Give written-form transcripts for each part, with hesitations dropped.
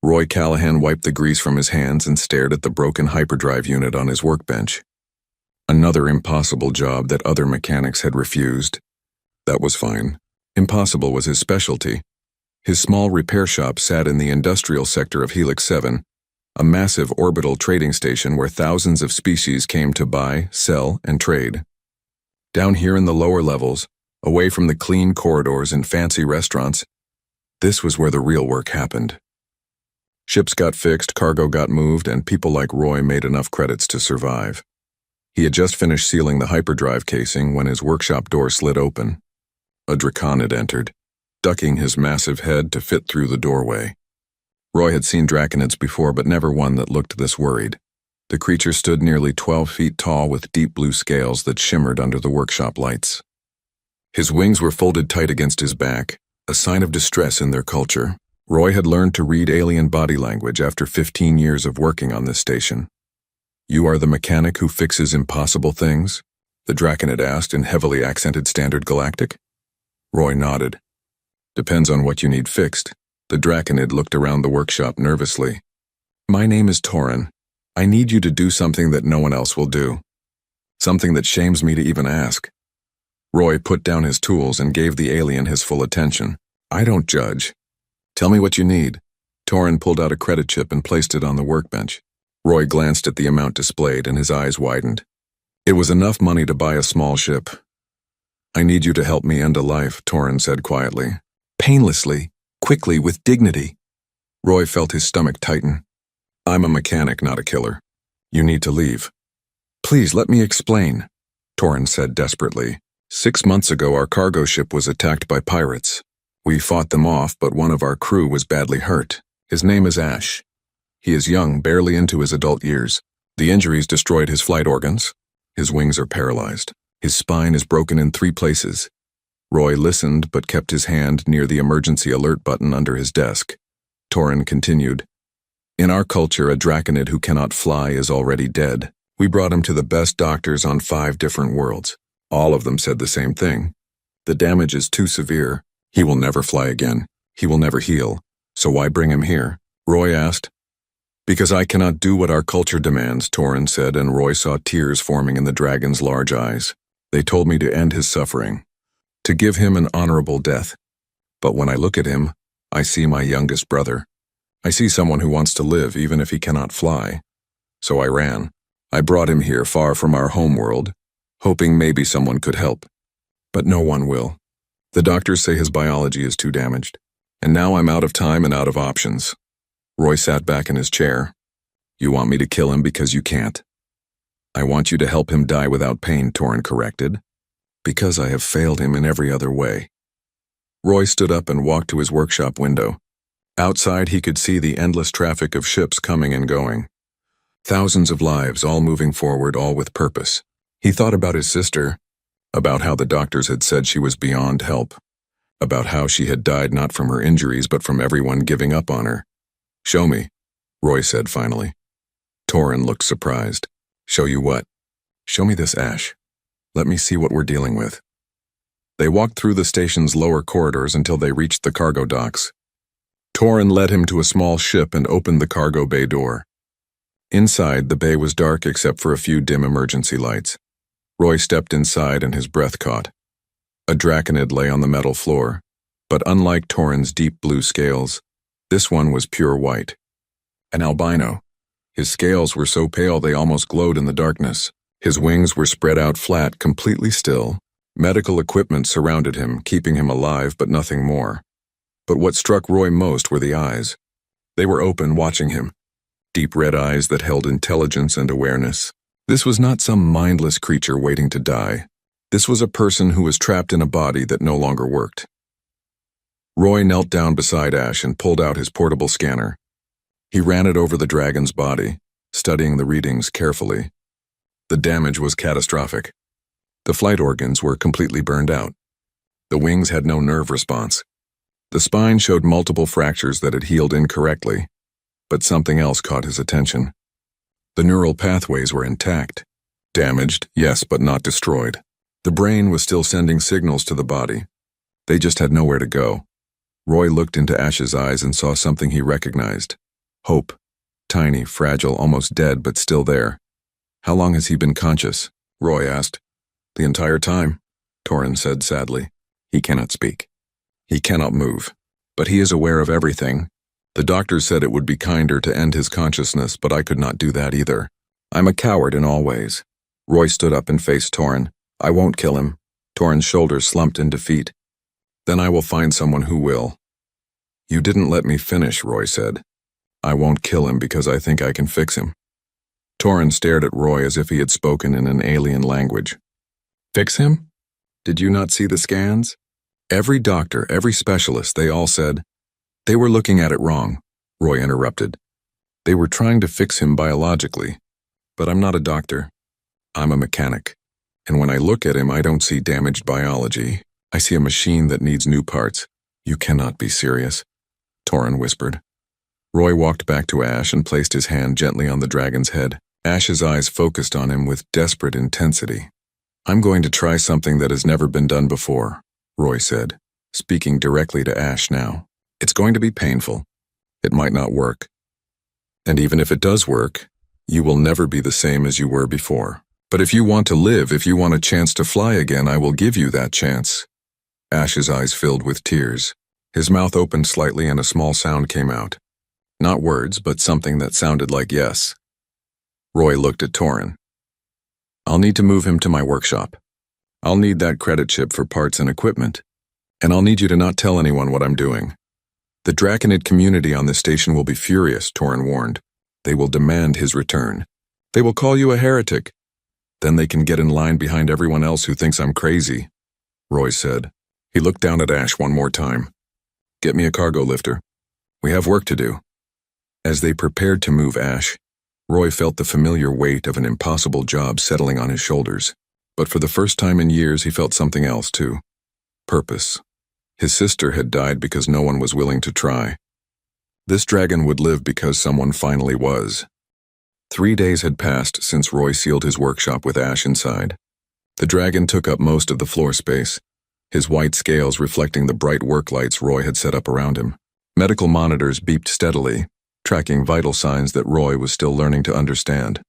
Roy Callahan wiped the grease from his hands and stared at the broken hyperdrive unit on his workbench. Another impossible job that other mechanics had refused. That was fine. Impossible was his specialty. His small repair shop sat in the industrial sector of Helix 7, a massive orbital trading station where thousands of species came to buy, sell, and trade. Down here in the lower levels, away from the clean corridors and fancy restaurants, this was where the real work happened. Ships got fixed, cargo got moved, and people like Roy made enough credits to survive. He had just finished sealing the hyperdrive casing when his workshop door slid open. A draconid entered, ducking his massive head to fit through the doorway. Roy had seen draconids before, but never one that looked this worried. The creature stood nearly 12 feet tall with deep blue scales that shimmered under the workshop lights. His wings were folded tight against his back, a sign of distress in their culture. Roy had learned to read alien body language after 15 years of working on this station. "You are the mechanic who fixes impossible things?" the draconid asked in heavily accented Standard Galactic. Roy nodded. "Depends on what you need fixed." The draconid looked around the workshop nervously. "My name is Torin. I need you to do something that no one else will do. Something that shames me to even ask." Roy put down his tools and gave the alien his full attention. "I don't judge. Tell me what you need." Torin pulled out a credit chip and placed it on the workbench. Roy glanced at the amount displayed and his eyes widened. It was enough money to buy a small ship. "I need you to help me end a life," Torin said quietly. "Painlessly, quickly, with dignity." Roy felt his stomach tighten. "I'm a mechanic, not a killer. You need to leave." "Please, let me explain," Torin said desperately. "6 months ago, our cargo ship was attacked by pirates. We fought them off, but one of our crew was badly hurt. His name is Ash. He is young, barely into his adult years. The injuries destroyed his flight organs. His wings are paralyzed. His spine is broken in 3 places." Roy listened but kept his hand near the emergency alert button under his desk. Torin continued. "In our culture, a draconid who cannot fly is already dead. We brought him to the best doctors on 5 different worlds. All of them said the same thing. The damage is too severe. He will never fly again. He will never heal. So why bring him here?" Roy asked. "Because I cannot do what our culture demands," Torin said, and Roy saw tears forming in the dragon's large eyes. "They told me to end his suffering, to give him an honorable death. But when I look at him, I see my youngest brother. I see someone who wants to live even if he cannot fly. So I ran. I brought him here far from our homeworld, hoping maybe someone could help. But no one will. The doctors say his biology is too damaged. And now I'm out of time and out of options." Roy sat back in his chair. "You want me to kill him because you can't?" "I want you to help him die without pain," Torin corrected. "Because I have failed him in every other way." Roy stood up and walked to his workshop window. Outside, he could see the endless traffic of ships coming and going. Thousands of lives, all moving forward, all with purpose. He thought about his sister, about how the doctors had said she was beyond help, about how she had died not from her injuries but from everyone giving up on her. "Show me," Roy said finally. Torin looked surprised. "Show you what?" "Show me this, Ash. Let me see what we're dealing with." They walked through the station's lower corridors until they reached the cargo docks. Torin led him to a small ship and opened the cargo bay door. Inside, the bay was dark except for a few dim emergency lights. Roy stepped inside and his breath caught. A draconid lay on the metal floor, but unlike Torin's deep blue scales, this one was pure white. An albino. His scales were so pale they almost glowed in the darkness. His wings were spread out flat, completely still. Medical equipment surrounded him, keeping him alive but nothing more. But what struck Roy most were the eyes. They were open, watching him. Deep red eyes that held intelligence and awareness. This was not some mindless creature waiting to die. This was a person who was trapped in a body that no longer worked. Roy knelt down beside Ash and pulled out his portable scanner. He ran it over the dragon's body, studying the readings carefully. The damage was catastrophic. The flight organs were completely burned out. The wings had no nerve response. The spine showed multiple fractures that had healed incorrectly, but something else caught his attention. The neural pathways were intact. Damaged, yes, but not destroyed. The brain was still sending signals to the body. They just had nowhere to go. Roy looked into Ash's eyes and saw something he recognized. Hope. Tiny, fragile, almost dead, but still there. How long has he been conscious? Roy asked. The entire time, Torin said sadly. He cannot speak. He cannot move. But he is aware of everything. The doctors said it would be kinder to end his consciousness, but I could not do that either. I'm a coward in all ways. Roy stood up and faced Torin. I won't kill him. Torin's shoulders slumped in defeat. Then I will find someone who will. You didn't let me finish, Roy said. I won't kill him because I think I can fix him. Torin stared at Roy as if he had spoken in an alien language. Fix him? Did you not see the scans? Every doctor, every specialist, they all said. They were looking at it wrong, Roy interrupted. They were trying to fix him biologically. But I'm not a doctor. I'm a mechanic. And when I look at him, I don't see damaged biology. I see a machine that needs new parts. You cannot be serious, Torin whispered. Roy walked back to Ash and placed his hand gently on the dragon's head. Ash's eyes focused on him with desperate intensity. I'm going to try something that has never been done before, Roy said, speaking directly to Ash now. It's going to be painful. It might not work. And even if it does work, you will never be the same as you were before. But if you want to live, if you want a chance to fly again, I will give you that chance. Ash's eyes filled with tears. His mouth opened slightly and a small sound came out. Not words, but something that sounded like yes. Roy looked at Torin. I'll need to move him to my workshop. I'll need that credit chip for parts and equipment. And I'll need you to not tell anyone what I'm doing. The Draconid community on this station will be furious, Torin warned. They will demand his return. They will call you a heretic. Then they can get in line behind everyone else who thinks I'm crazy, Roy said. He looked down at Ash one more time. Get me a cargo lifter. We have work to do. As they prepared to move Ash, Roy felt the familiar weight of an impossible job settling on his shoulders. But for the first time in years, he felt something else too. Purpose. His sister had died because no one was willing to try. This dragon would live because someone finally was. 3 days had passed since Roy sealed his workshop with Ash inside. The dragon took up most of the floor space, his white scales reflecting the bright work lights Roy had set up around him. Medical monitors beeped steadily, tracking vital signs that Roy was still learning to understand.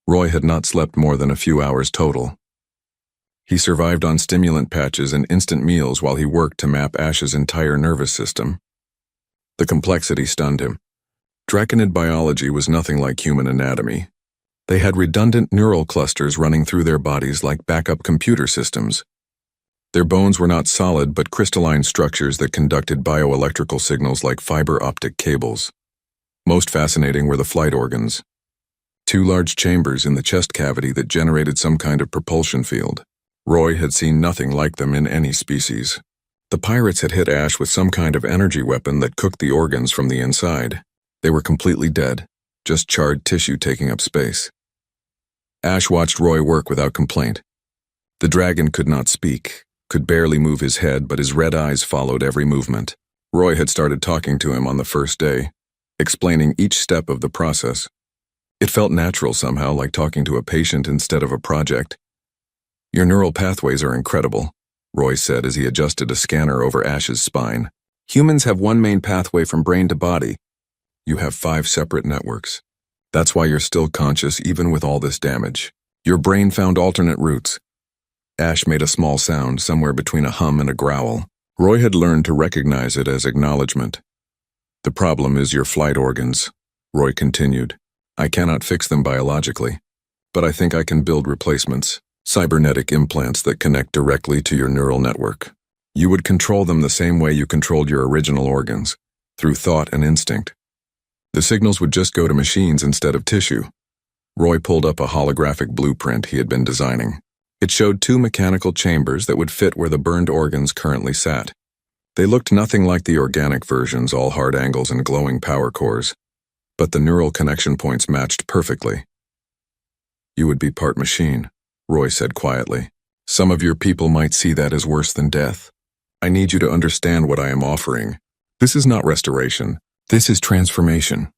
Roy had not slept more than a few hours total. He survived on stimulant patches and instant meals while he worked to map Ash's entire nervous system. The complexity stunned him. Draconid biology was nothing like human anatomy. They had redundant neural clusters running through their bodies like backup computer systems. Their bones were not solid but crystalline structures that conducted bioelectrical signals like fiber optic cables. Most fascinating were the flight organs. 2 large chambers in the chest cavity that generated some kind of propulsion field. Roy had seen nothing like them in any species. The pirates had hit Ash with some kind of energy weapon that cooked the organs from the inside. They were completely dead, just charred tissue taking up space. Ash watched Roy work without complaint. The dragon could not speak, could barely move his head, but his red eyes followed every movement. Roy had started talking to him on the first day, explaining each step of the process. It felt natural somehow, like talking to a patient instead of a project. Your neural pathways are incredible, Roy said as he adjusted a scanner over Ash's spine. Humans have one main pathway from brain to body. You have 5 separate networks. That's why you're still conscious even with all this damage. Your brain found alternate routes. Ash made a small sound somewhere between a hum and a growl. Roy had learned to recognize it as acknowledgement. The problem is your flight organs, Roy continued. I cannot fix them biologically, but I think I can build replacements, cybernetic implants that connect directly to your neural network. You would control them the same way you controlled your original organs, through thought and instinct. The signals would just go to machines instead of tissue. Roy pulled up a holographic blueprint he had been designing. It showed 2 mechanical chambers that would fit where the burned organs currently sat. They looked nothing like the organic versions, all hard angles and glowing power cores, but the neural connection points matched perfectly. You would be part machine, Roy said quietly. Some of your people might see that as worse than death. I need you to understand what I am offering. This is not restoration. This is transformation.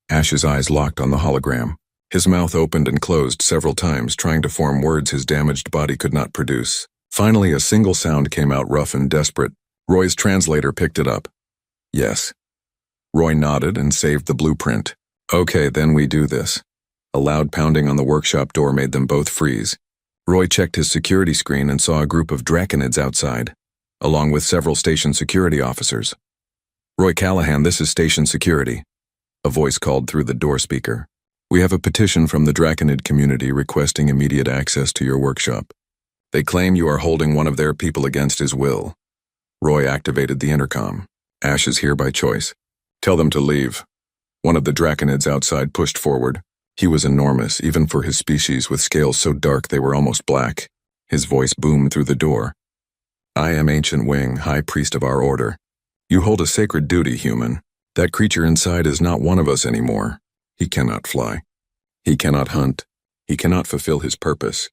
Ash's eyes locked on the hologram. His mouth opened and closed several times, trying to form words his damaged body could not produce. Finally, a single sound came out rough and desperate. Roy's translator picked it up. Yes. Roy nodded and saved the blueprint. Okay, then we do this. A loud pounding on the workshop door made them both freeze. Roy checked his security screen and saw a group of draconids outside, along with several station security officers. Roy Callahan, this is station security. A voice called through the door speaker. We have a petition from the draconid community requesting immediate access to your workshop. They claim you are holding one of their people against his will. Roy activated the intercom. Ash is here by choice. Tell them to leave. One of the draconids outside pushed forward. He was enormous, even for his species, with scales so dark they were almost black. His voice boomed through the door. I am Ancient Wing, High Priest of our order. You hold a sacred duty, human. That creature inside is not one of us anymore. He cannot fly. He cannot hunt. He cannot fulfill his purpose.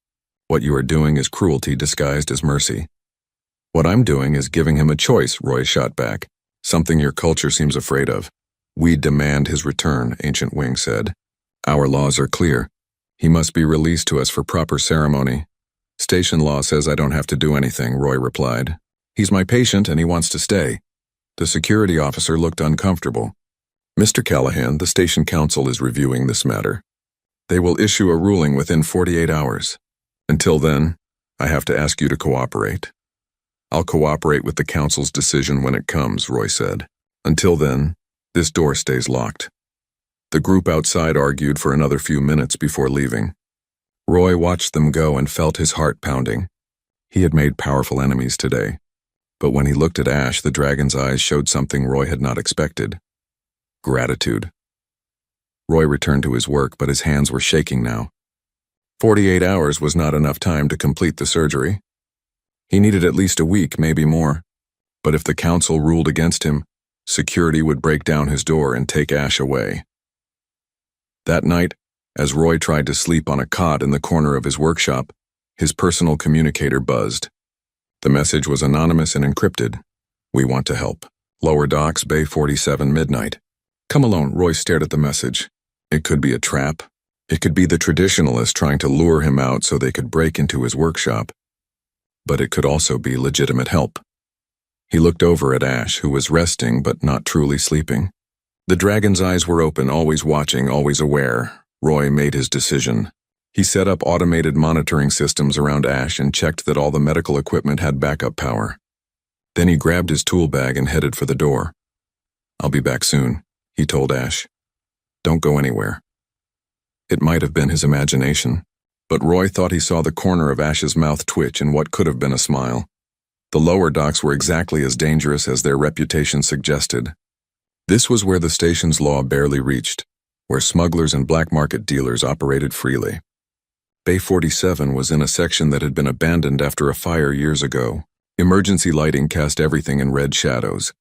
What you are doing is cruelty disguised as mercy. What I'm doing is giving him a choice, Roy shot back. Something your culture seems afraid of. We demand his return, Ancient Wing said. Our laws are clear. He must be released to us for proper ceremony. Station law says I don't have to do anything, Roy replied. He's my patient and he wants to stay. The security officer looked uncomfortable. Mr. Callahan, the station council is reviewing this matter. They will issue a ruling within 48 hours. Until then, I have to ask you to cooperate. I'll cooperate with the council's decision when it comes, Roy said. Until then, this door stays locked. The group outside argued for another few minutes before leaving. Roy watched them go and felt his heart pounding. He had made powerful enemies today. But when he looked at Ash, the dragon's eyes showed something Roy had not expected. Gratitude. Roy returned to his work, but his hands were shaking now. 48 hours was not enough time to complete the surgery. He needed at least a week, maybe more. But if the council ruled against him, security would break down his door and take Ash away. That night, as Roy tried to sleep on a cot in the corner of his workshop, his personal communicator buzzed. The message was anonymous and encrypted. We want to help. Lower Docks, Bay 47, midnight. Come alone, Roy stared at the message. It could be a trap. It could be the traditionalists trying to lure him out so they could break into his workshop. But it could also be legitimate help. He looked over at Ash, who was resting but not truly sleeping. The dragon's eyes were open, always watching, always aware. Roy made his decision. He set up automated monitoring systems around Ash and checked that all the medical equipment had backup power. Then he grabbed his tool bag and headed for the door. I'll be back soon, he told Ash. Don't go anywhere. It might have been his imagination, but Roy thought he saw the corner of Ash's mouth twitch in what could have been a smile. The lower docks were exactly as dangerous as their reputation suggested. This was where the station's law barely reached, where smugglers and black market dealers operated freely. Bay 47 was in a section that had been abandoned after a fire years ago. Emergency lighting cast everything in red shadows.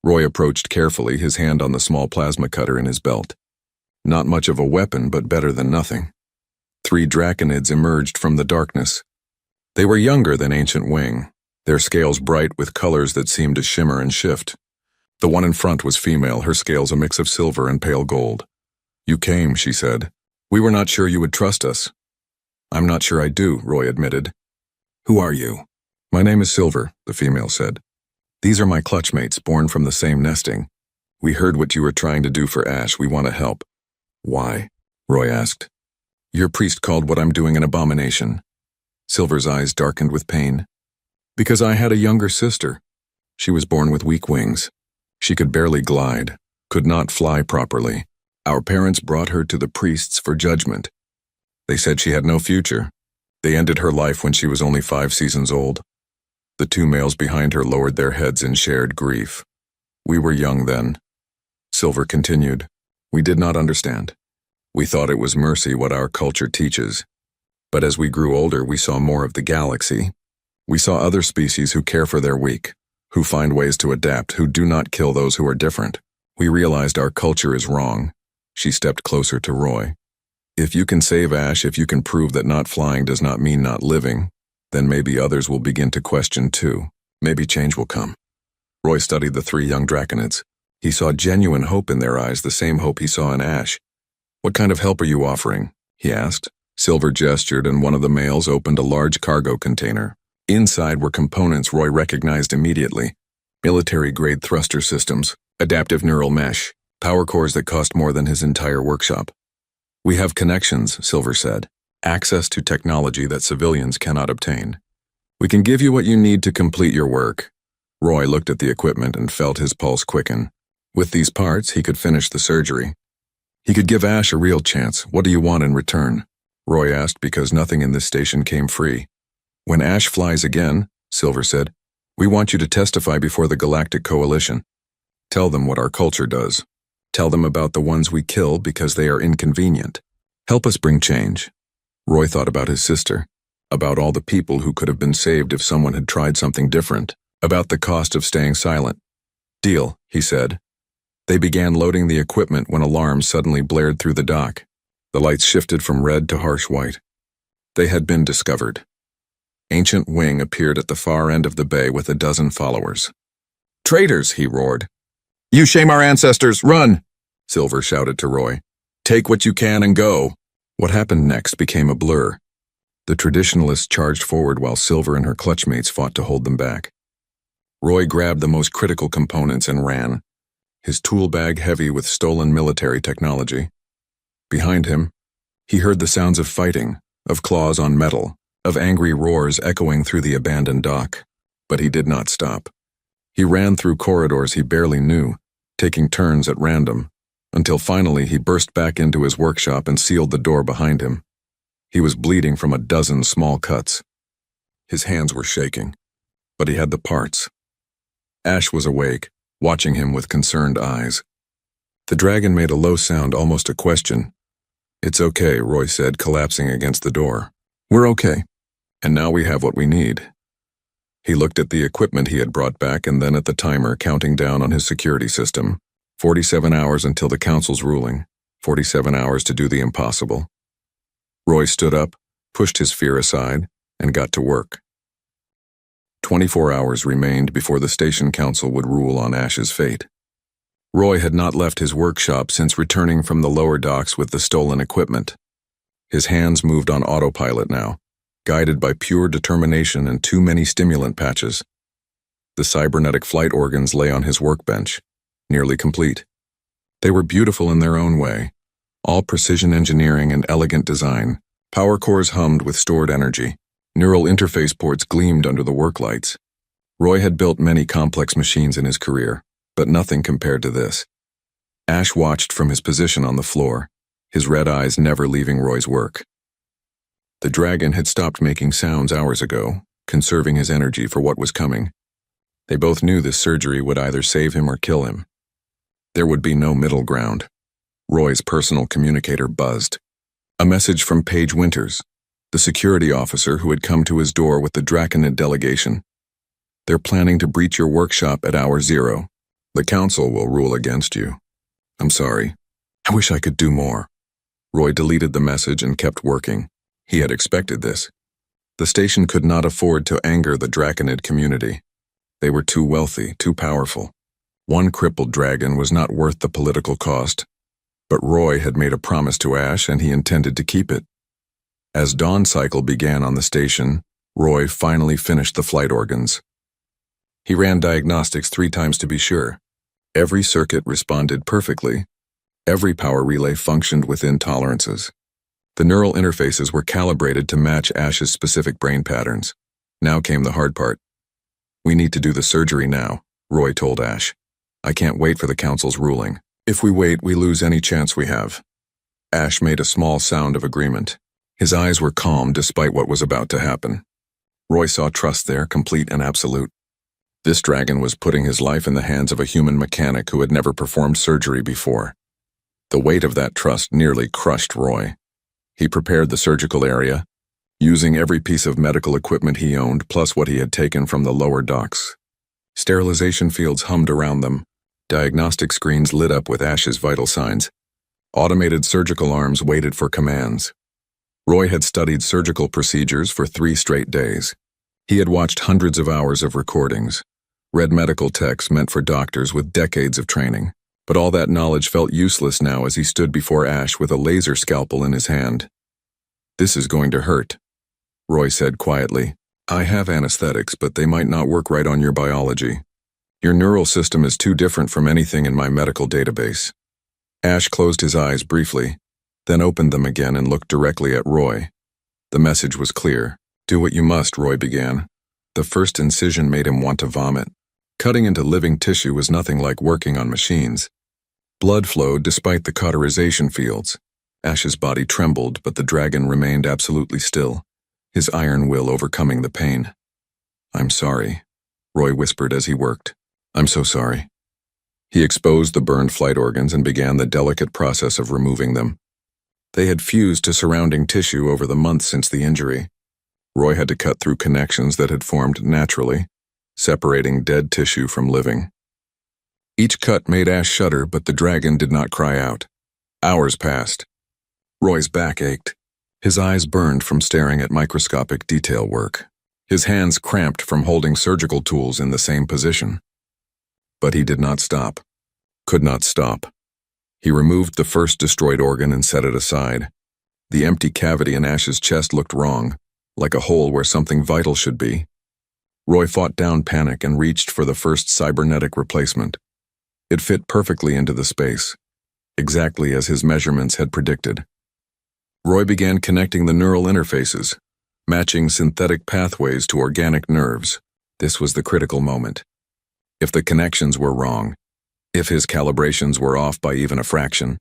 Roy approached carefully, his hand on the small plasma cutter in his belt. Not much of a weapon, but better than nothing. 3 draconids emerged from the darkness. They were younger than Ancient Wing, their scales bright with colors that seemed to shimmer and shift. The one in front was female, her scales a mix of silver and pale gold. You came, she said. We were not sure you would trust us. I'm not sure I do, Roy admitted. Who are you? My name is Silver, the female said. These are my clutchmates, born from the same nesting. We heard what you were trying to do for Ash. We want to help. Why? Roy asked. Your priest called what I'm doing an abomination. Silver's eyes darkened with pain. Because I had a younger sister. She was born with weak wings. She could barely glide, could not fly properly. Our parents brought her to the priests for judgment. They said she had no future. They ended her life when she was only 5 seasons old. The 2 males behind her lowered their heads in shared grief. We were young then. Silver continued. We did not understand. We thought it was mercy, what our culture teaches. But as we grew older, we saw more of the galaxy. We saw other species who care for their weak, who find ways to adapt, who do not kill those who are different. We realized our culture is wrong. She stepped closer to Roy. If you can save Ash, if you can prove that not flying does not mean not living, then maybe others will begin to question too. Maybe change will come. Roy studied the 3 young draconids. He saw genuine hope in their eyes, the same hope he saw in Ash. What kind of help are you offering? He asked. Silver gestured and one of the males opened a large cargo container. Inside were components Roy recognized immediately. Military-grade thruster systems, adaptive neural mesh, power cores that cost more than his entire workshop. We have connections, Silver said. Access to technology that civilians cannot obtain. We can give you what you need to complete your work. Roy looked at the equipment and felt his pulse quicken. With these parts, he could finish the surgery. He could give Ash a real chance. What do you want in return? Roy asked because nothing in this station came free. When Ash flies again, Silver said, we want you to testify before the Galactic Coalition. Tell them what our culture does. Tell them about the ones we kill because they are inconvenient. Help us bring change. Roy thought about his sister, about all the people who could have been saved if someone had tried something different, about the cost of staying silent. Deal, he said. They began loading the equipment when alarms suddenly blared through the dock. The lights shifted from red to harsh white. They had been discovered. Ancient Wing appeared at the far end of the bay with a dozen followers. Traitors, he roared. You shame our ancestors, run! Silver shouted to Roy. Take what you can and go. What happened next became a blur. The traditionalists charged forward while Silver and her clutchmates fought to hold them back. Roy grabbed the most critical components and ran, his tool bag heavy with stolen military technology. Behind him, he heard the sounds of fighting, of claws on metal, of angry roars echoing through the abandoned dock. But he did not stop. He ran through corridors he barely knew, taking turns at random, until finally he burst back into his workshop and sealed the door behind him. He was bleeding from a dozen small cuts. His hands were shaking, but he had the parts. Ash was awake, watching him with concerned eyes. The dragon made a low sound, almost a question. It's okay, Roy said, collapsing against the door. We're okay. And now we have what we need. He looked at the equipment he had brought back and then at the timer counting down on his security system. 47 hours until the council's ruling. 47 hours to do the impossible. Roy stood up, pushed his fear aside, and got to work. 24 hours remained before the station council would rule on Ash's fate. Roy had not left his workshop since returning from the lower docks with the stolen equipment. His hands moved on autopilot now, guided by pure determination and too many stimulant patches. The cybernetic flight organs lay on his workbench, nearly complete. They were beautiful in their own way, all precision engineering and elegant design. Power cores hummed with stored energy. Neural interface ports gleamed under the work lights. Roy had built many complex machines in his career, but nothing compared to this. Ash watched from his position on the floor, his red eyes never leaving Roy's work. The dragon had stopped making sounds hours ago, conserving his energy for what was coming. They both knew this surgery would either save him or kill him. There would be no middle ground. Roy's personal communicator buzzed. A message from Paige Winters, the security officer who had come to his door with the Draconid delegation. They're planning to breach your workshop at hour 0. The council will rule against you. I'm sorry. I wish I could do more. Roy deleted the message and kept working. He had expected this. The station could not afford to anger the Draconid community. They were too wealthy, too powerful. One crippled dragon was not worth the political cost. But Roy had made a promise to Ash and he intended to keep it. As dawn cycle began on the station, Roy finally finished the flight organs. He ran diagnostics 3 times to be sure. Every circuit responded perfectly. Every power relay functioned within tolerances. The neural interfaces were calibrated to match Ash's specific brain patterns. Now came the hard part. We need to do the surgery now, Roy told Ash. I can't wait for the council's ruling. If we wait, we lose any chance we have. Ash made a small sound of agreement. His eyes were calm despite what was about to happen. Roy saw trust there, complete and absolute. This dragon was putting his life in the hands of a human mechanic who had never performed surgery before. The weight of that trust nearly crushed Roy. He prepared the surgical area, using every piece of medical equipment he owned plus what he had taken from the lower docks. Sterilization fields hummed around them. Diagnostic screens lit up with Ash's vital signs. Automated surgical arms waited for commands. Roy had studied surgical procedures for 3 straight days. He had watched hundreds of hours of recordings, read medical texts meant for doctors with decades of training. But all that knowledge felt useless now as he stood before Ash with a laser scalpel in his hand. This is going to hurt, Roy said quietly. I have anesthetics, but they might not work right on your biology. Your neural system is too different from anything in my medical database. Ash closed his eyes briefly, then opened them again and looked directly at Roy. The message was clear. Do what you must, Roy began. The first incision made him want to vomit. Cutting into living tissue was nothing like working on machines. Blood flowed despite the cauterization fields. Ash's body trembled, but the dragon remained absolutely still, his iron will overcoming the pain. I'm sorry, Roy whispered as he worked. I'm so sorry. He exposed the burned flight organs and began the delicate process of removing them. They had fused to surrounding tissue over the months since the injury. Roy had to cut through connections that had formed naturally, separating dead tissue from living. Each cut made Ash shudder, but the dragon did not cry out. Hours passed. Roy's back ached. His eyes burned from staring at microscopic detail work. His hands cramped from holding surgical tools in the same position. But he did not stop. Could not stop. He removed the first destroyed organ and set it aside. The empty cavity in Ash's chest looked wrong, like a hole where something vital should be. Roy fought down panic and reached for the first cybernetic replacement. It fit perfectly into the space, exactly as his measurements had predicted. Roy began connecting the neural interfaces, matching synthetic pathways to organic nerves. This was the critical moment. If the connections were wrong, if his calibrations were off by even a fraction,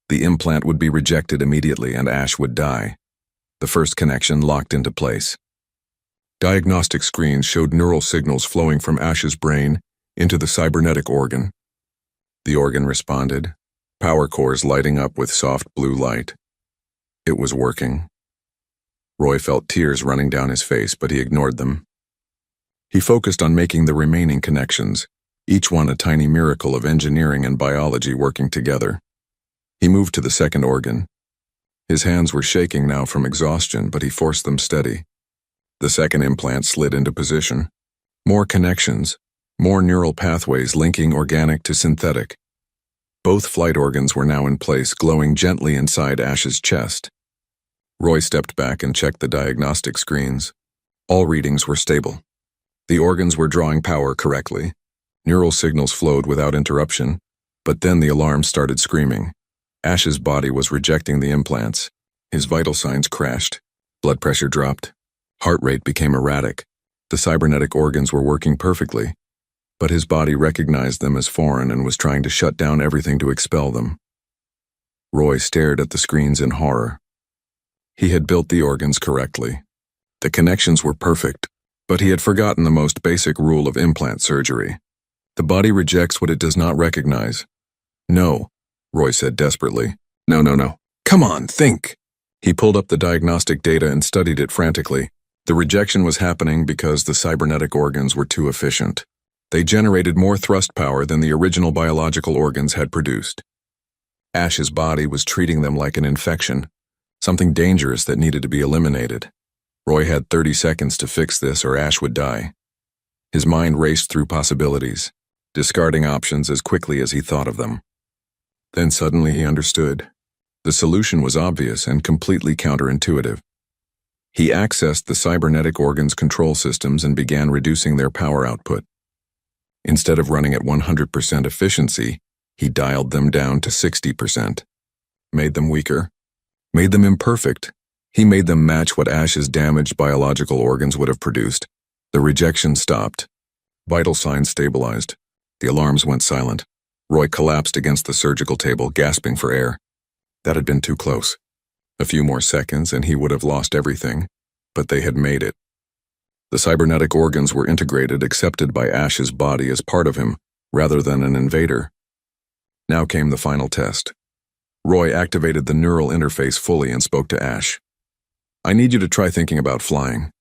the implant would be rejected immediately and Ash would die. The first connection locked into place. Diagnostic screens showed neural signals flowing from Ash's brain into the cybernetic organ. The organ responded, power cores lighting up with soft blue light. It was working. Roy felt tears running down his face, but he ignored them. He focused on making the remaining connections, each one a tiny miracle of engineering and biology working together. He moved to the second organ. His hands were shaking now from exhaustion, but he forced them steady. The second implant slid into position. More connections, more neural pathways linking organic to synthetic. Both flight organs were now in place, glowing gently inside Ash's chest. Roy stepped back and checked the diagnostic screens. All readings were stable. The organs were drawing power correctly. Neural signals flowed without interruption, but then the alarm started screaming. Ash's body was rejecting the implants. His vital signs crashed. Blood pressure dropped. Heart rate became erratic. The cybernetic organs were working perfectly, but his body recognized them as foreign and was trying to shut down everything to expel them. Roy stared at the screens in horror. He had built the organs correctly. The connections were perfect, but he had forgotten the most basic rule of implant surgery. The body rejects what it does not recognize. No, Roy said desperately. No. Come on, think. He pulled up the diagnostic data and studied it frantically. The rejection was happening because the cybernetic organs were too efficient. They generated more thrust power than the original biological organs had produced. Ash's body was treating them like an infection, something dangerous that needed to be eliminated. Roy had 30 seconds to fix this or Ash would die. His mind raced through possibilities, discarding options as quickly as he thought of them. Then suddenly he understood. The solution was obvious and completely counterintuitive. He accessed the cybernetic organs' control systems and began reducing their power output. Instead of running at 100% efficiency, he dialed them down to 60%. Made them weaker. Made them imperfect. He made them match what Ash's damaged biological organs would have produced. The rejection stopped. Vital signs stabilized. The alarms went silent. Roy collapsed against the surgical table, gasping for air. That had been too close. A few more seconds and he would have lost everything, but they had made it. The cybernetic organs were integrated, accepted by Ash's body as part of him, rather than an invader. Now came the final test. Roy activated the neural interface fully and spoke to Ash. I need you to try thinking about flying.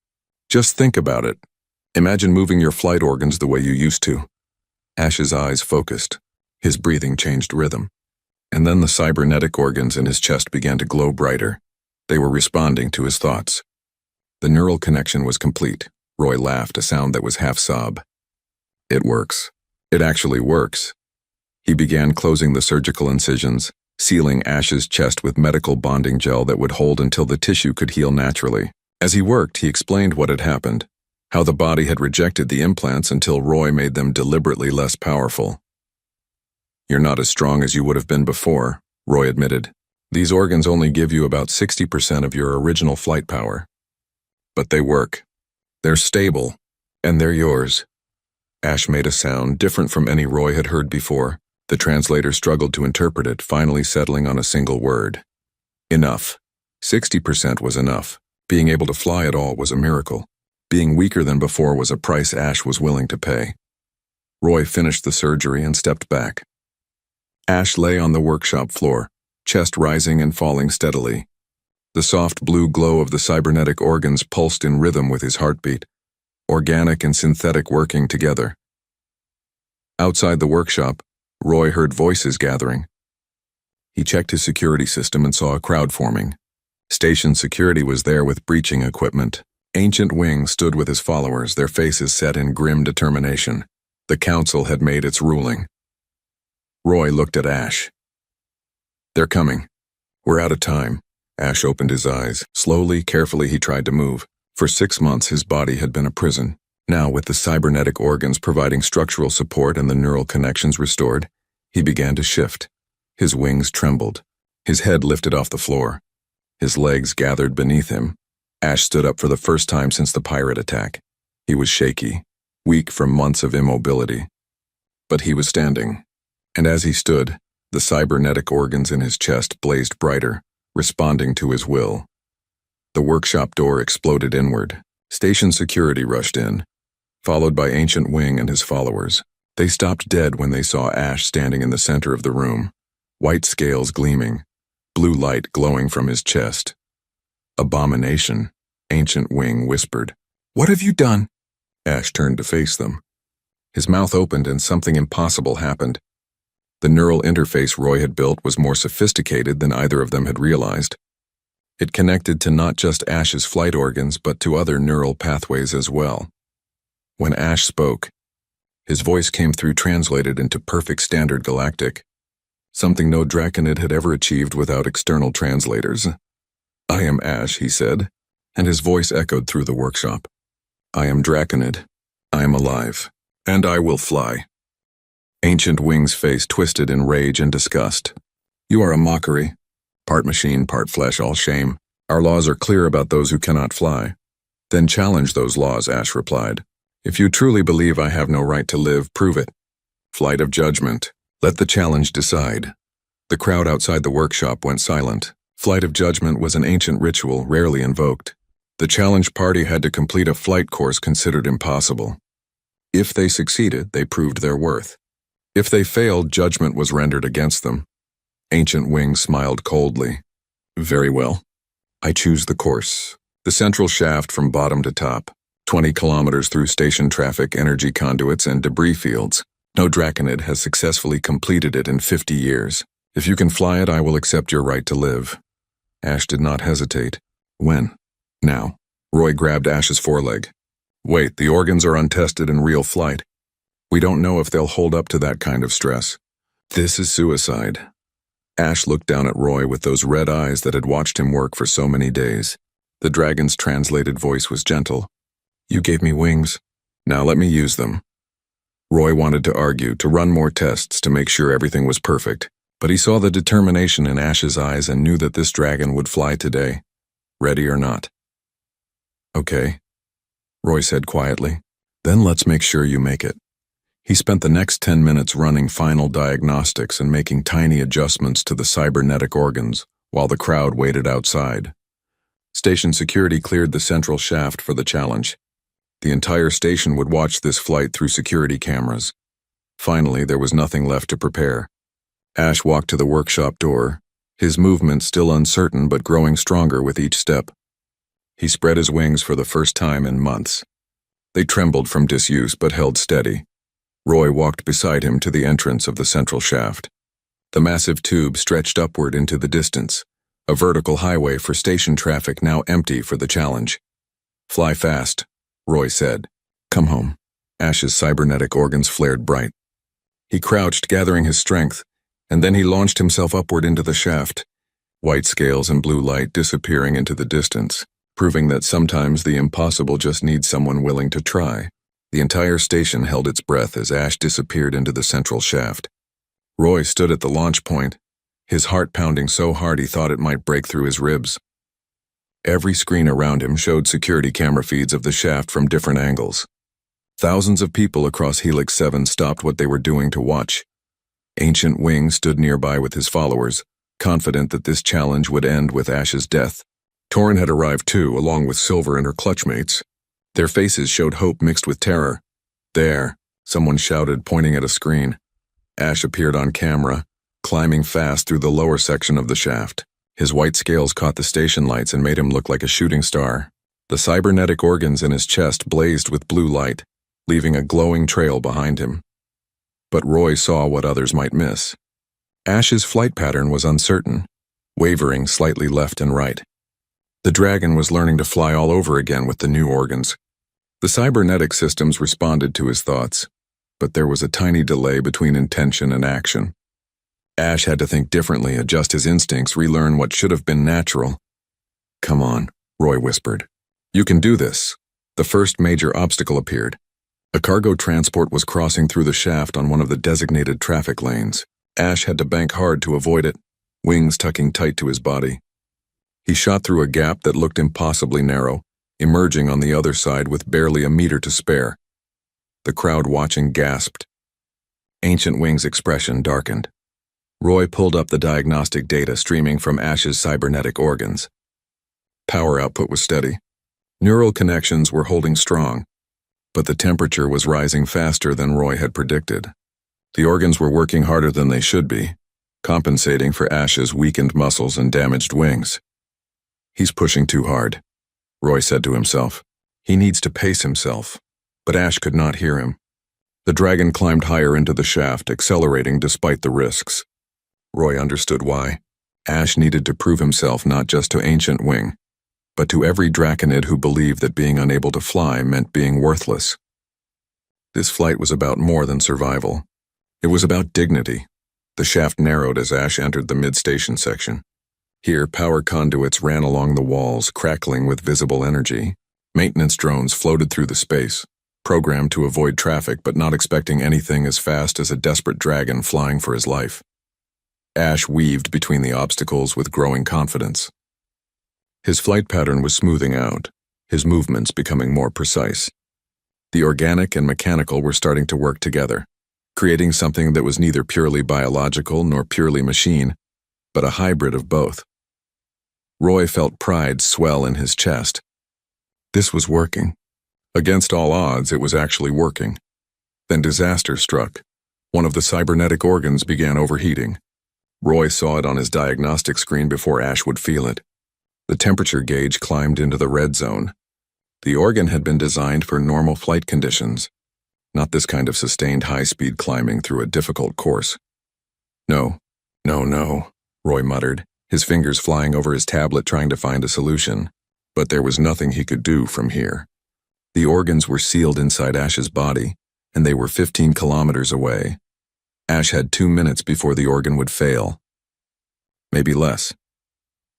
Just think about it. Imagine moving your flight organs the way you used to. Ash's eyes focused. His breathing changed rhythm. And then the cybernetic organs in his chest began to glow brighter. They were responding to his thoughts. The neural connection was complete. Roy laughed, a sound that was half sob. It works. It actually works. He began closing the surgical incisions, sealing Ash's chest with medical bonding gel that would hold until the tissue could heal naturally. As he worked, he explained what had happened, how the body had rejected the implants until Roy made them deliberately less powerful. "You're not as strong as you would have been before," Roy admitted. "These organs only give you about 60% of your original flight power. But they work. They're stable. And they're yours." Ash made a sound different from any Roy had heard before. The translator struggled to interpret it, finally settling on a single word. Enough. 60% was enough. Being able to fly at all was a miracle. Being weaker than before was a price Ash was willing to pay. Roy finished the surgery and stepped back. Ash lay on the workshop floor, chest rising and falling steadily. The soft blue glow of the cybernetic organs pulsed in rhythm with his heartbeat, organic and synthetic working together. Outside the workshop, Roy heard voices gathering. He checked his security system and saw a crowd forming. Station security was there with breaching equipment. Ancient Wing stood with his followers, their faces set in grim determination. The council had made its ruling. Roy looked at Ash. "They're coming. We're out of time." Ash opened his eyes. Slowly, carefully, he tried to move. For 6 months, his body had been a prison. Now, with the cybernetic organs providing structural support and the neural connections restored, he began to shift. His wings trembled. His head lifted off the floor. His legs gathered beneath him. Ash stood up for the first time since the pirate attack. He was shaky, weak from months of immobility. But he was standing. And as he stood, the cybernetic organs in his chest blazed brighter, responding to his will. The workshop door exploded inward. Station security rushed in, followed by Ancient Wing and his followers. They stopped dead when they saw Ash standing in the center of the room, white scales gleaming, blue light glowing from his chest. "Abomination," Ancient Wing whispered. "What have you done?" Ash turned to face them. His mouth opened and something impossible happened. The neural interface Roy had built was more sophisticated than either of them had realized. It connected to not just Ash's flight organs, but to other neural pathways as well. When Ash spoke, his voice came through translated into perfect standard galactic, something no Draconid had ever achieved without external translators. "I am Ash," he said, and his voice echoed through the workshop. "I am Draconid. I am alive, and I will fly." Ancient Wing's face twisted in rage and disgust. "You are a mockery. Part machine, part flesh, all shame. Our laws are clear about those who cannot fly." "Then challenge those laws," Ash replied. "If you truly believe I have no right to live, prove it. Flight of judgment. Let the challenge decide." The crowd outside the workshop went silent. Flight of judgment was an ancient ritual rarely invoked. The challenge party had to complete a flight course considered impossible. If they succeeded, they proved their worth. If they failed, judgment was rendered against them. Ancient Wing smiled coldly. "Very well. I choose the course. The central shaft from bottom to top, 20 kilometers through station traffic, energy conduits, and debris fields. No Draconid has successfully completed it in 50 years. If you can fly it, I will accept your right to live." Ash did not hesitate. "When?" "Now." Roy grabbed Ash's foreleg. "Wait, the organs are untested in real flight. We don't know if they'll hold up to that kind of stress. This is suicide." Ash looked down at Roy with those red eyes that had watched him work for so many days. The dragon's translated voice was gentle. "You gave me wings. Now let me use them." Roy wanted to argue, to run more tests to make sure everything was perfect, but he saw the determination in Ash's eyes and knew that this dragon would fly today, ready or not. "Okay," Roy said quietly. "Then let's make sure you make it." He spent the next 10 minutes running final diagnostics and making tiny adjustments to the cybernetic organs while the crowd waited outside. Station security cleared the central shaft for the challenge. The entire station would watch this flight through security cameras. Finally, there was nothing left to prepare. Ash walked to the workshop door, his movement still uncertain but growing stronger with each step. He spread his wings for the first time in months. They trembled from disuse but held steady. Roy walked beside him to the entrance of the central shaft. The massive tube stretched upward into the distance, a vertical highway for station traffic now empty for the challenge. "Fly fast," Roy said. "Come home." Ash's cybernetic organs flared bright. He crouched, gathering his strength, and then he launched himself upward into the shaft, white scales and blue light disappearing into the distance. proving that sometimes the impossible just needs someone willing to try. The entire station held its breath as Ash disappeared into the central shaft. Roy stood at the launch point, his heart pounding so hard he thought it might break through his ribs. Every screen around him showed security camera feeds of the shaft from different angles. Thousands of people across Helix 7 stopped what they were doing to watch. Ancient Wing stood nearby with his followers, confident that this challenge would end with Ash's death. Torin had arrived too, along with Silver and her clutchmates. Their faces showed hope mixed with terror. "There," someone shouted, pointing at a screen. Ash appeared on camera, climbing fast through the lower section of the shaft. His white scales caught the station lights and made him look like a shooting star. The cybernetic organs in his chest blazed with blue light, leaving a glowing trail behind him. But Roy saw what others might miss. Ash's flight pattern was uncertain, wavering slightly left and right. The dragon was learning to fly all over again with the new organs. The cybernetic systems responded to his thoughts, but there was a tiny delay between intention and action. Ash had to think differently, adjust his instincts, relearn what should have been natural. "Come on," Roy whispered. "You can do this." The first major obstacle appeared. A cargo transport was crossing through the shaft on one of the designated traffic lanes. Ash had to bank hard to avoid it, wings tucking tight to his body. He shot through a gap that looked impossibly narrow, emerging on the other side with barely a meter to spare. The crowd watching gasped. Ancient Wing's expression darkened. Roy pulled up the diagnostic data streaming from Ash's cybernetic organs. Power output was steady. Neural connections were holding strong, but the temperature was rising faster than Roy had predicted. The organs were working harder than they should be, compensating for Ash's weakened muscles and damaged wings. "He's pushing too hard," Roy said to himself. "He needs to pace himself." But Ash could not hear him. The dragon climbed higher into the shaft, accelerating despite the risks. Roy understood why. Ash needed to prove himself not just to Ancient Wing, but to every draconid who believed that being unable to fly meant being worthless. This flight was about more than survival. It was about dignity. The shaft narrowed as Ash entered the mid-station section. Here, power conduits ran along the walls, crackling with visible energy. Maintenance drones floated through the space, programmed to avoid traffic but not expecting anything as fast as a desperate dragon flying for his life. Ash weaved between the obstacles with growing confidence. His flight pattern was smoothing out, his movements becoming more precise. The organic and mechanical were starting to work together, creating something that was neither purely biological nor purely machine, but a hybrid of both. Roy felt pride swell in his chest. This was working. Against all odds, it was actually working. Then disaster struck. One of the cybernetic organs began overheating. Roy saw it on his diagnostic screen before Ash would feel it. The temperature gauge climbed into the red zone. The organ had been designed for normal flight conditions, not this kind of sustained high-speed climbing through a difficult course. No, Roy muttered, his fingers flying over his tablet trying to find a solution. But there was nothing he could do from here. The organs were sealed inside Ash's body, and they were 15 kilometers away. Ash had 2 minutes before the organ would fail. Maybe less.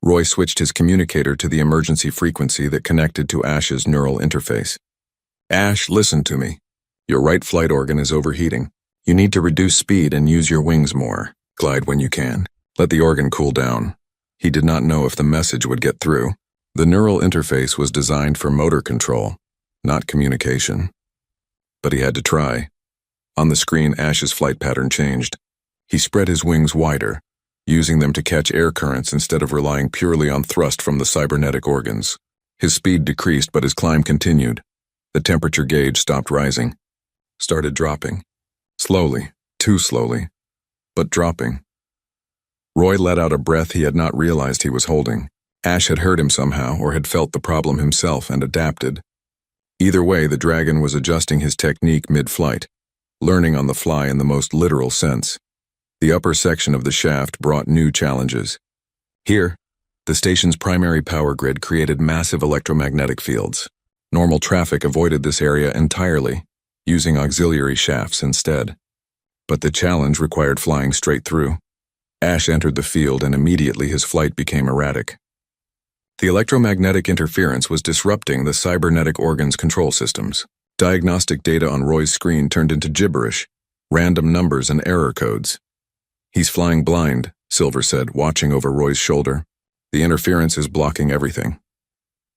Roy switched his communicator to the emergency frequency that connected to Ash's neural interface. "Ash, listen to me. Your right flight organ is overheating. You need to reduce speed and use your wings more. Glide when you can. Let the organ cool down." He did not know if the message would get through. The neural interface was designed for motor control, not communication. But he had to try. On the screen, Ash's flight pattern changed. He spread his wings wider, using them to catch air currents instead of relying purely on thrust from the cybernetic organs. His speed decreased, but his climb continued. The temperature gauge stopped rising, started dropping. Slowly, too slowly, but dropping. Roy let out a breath he had not realized he was holding. Ash had heard him somehow, or had felt the problem himself and adapted. Either way, the dragon was adjusting his technique mid-flight, learning on the fly in the most literal sense. The upper section of the shaft brought new challenges. Here, the station's primary power grid created massive electromagnetic fields. Normal traffic avoided this area entirely, using auxiliary shafts instead. But the challenge required flying straight through. Ash entered the field and immediately his flight became erratic. The electromagnetic interference was disrupting the cybernetic organ's control systems. Diagnostic data on Roy's screen turned into gibberish, random numbers and error codes. "He's flying blind," Silver said, watching over Roy's shoulder. "The interference is blocking everything."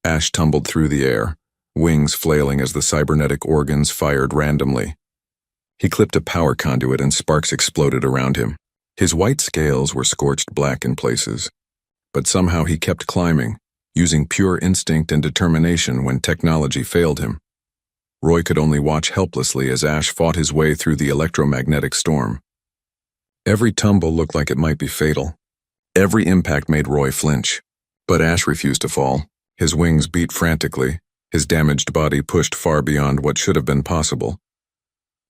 Ash tumbled through the air, wings flailing as the cybernetic organs fired randomly. He clipped a power conduit and sparks exploded around him. His white scales were scorched black in places. But somehow he kept climbing, using pure instinct and determination when technology failed him. Roy could only watch helplessly as Ash fought his way through the electromagnetic storm. Every tumble looked like it might be fatal. Every impact made Roy flinch. But Ash refused to fall. His wings beat frantically, his damaged body pushed far beyond what should have been possible.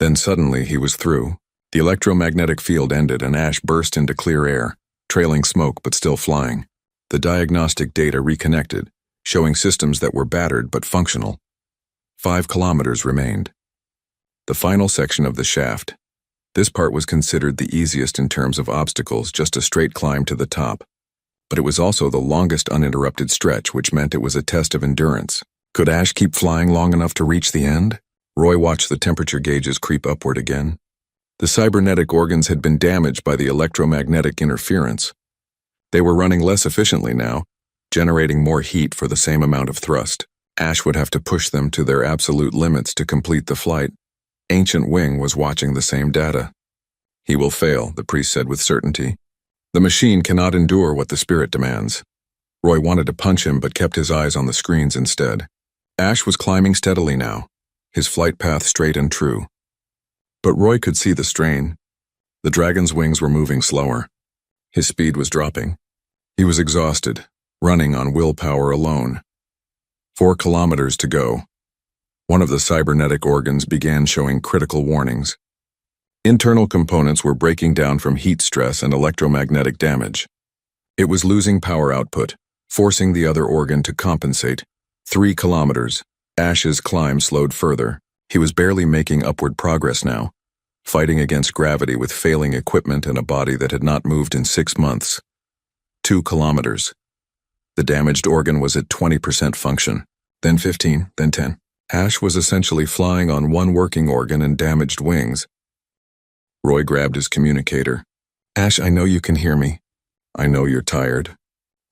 Then suddenly he was through. The electromagnetic field ended and Ash burst into clear air, trailing smoke but still flying. The diagnostic data reconnected, showing systems that were battered but functional. 5 kilometers remained. The final section of the shaft. This part was considered the easiest in terms of obstacles, just a straight climb to the top. But it was also the longest uninterrupted stretch, which meant it was a test of endurance. Could Ash keep flying long enough to reach the end? Roy watched the temperature gauges creep upward again. The cybernetic organs had been damaged by the electromagnetic interference. They were running less efficiently now, generating more heat for the same amount of thrust. Ash would have to push them to their absolute limits to complete the flight. Ancient Wing was watching the same data. "He will fail," the priest said with certainty. "The machine cannot endure what the spirit demands." Roy wanted to punch him but kept his eyes on the screens instead. Ash was climbing steadily now, his flight path straight and true. But Roy could see the strain. The dragon's wings were moving slower. His speed was dropping. He was exhausted, running on willpower alone. 4 kilometers to go. One of the cybernetic organs began showing critical warnings. Internal components were breaking down from heat stress and electromagnetic damage. It was losing power output, forcing the other organ to compensate. 3 kilometers. Ash's climb slowed further. He was barely making upward progress now, fighting against gravity with failing equipment and a body that had not moved in 6 months. 2 kilometers. The damaged organ was at 20% function, then 15, then 10. Ash was essentially flying on one working organ and damaged wings. Roy grabbed his communicator. "Ash, I know you can hear me. I know you're tired.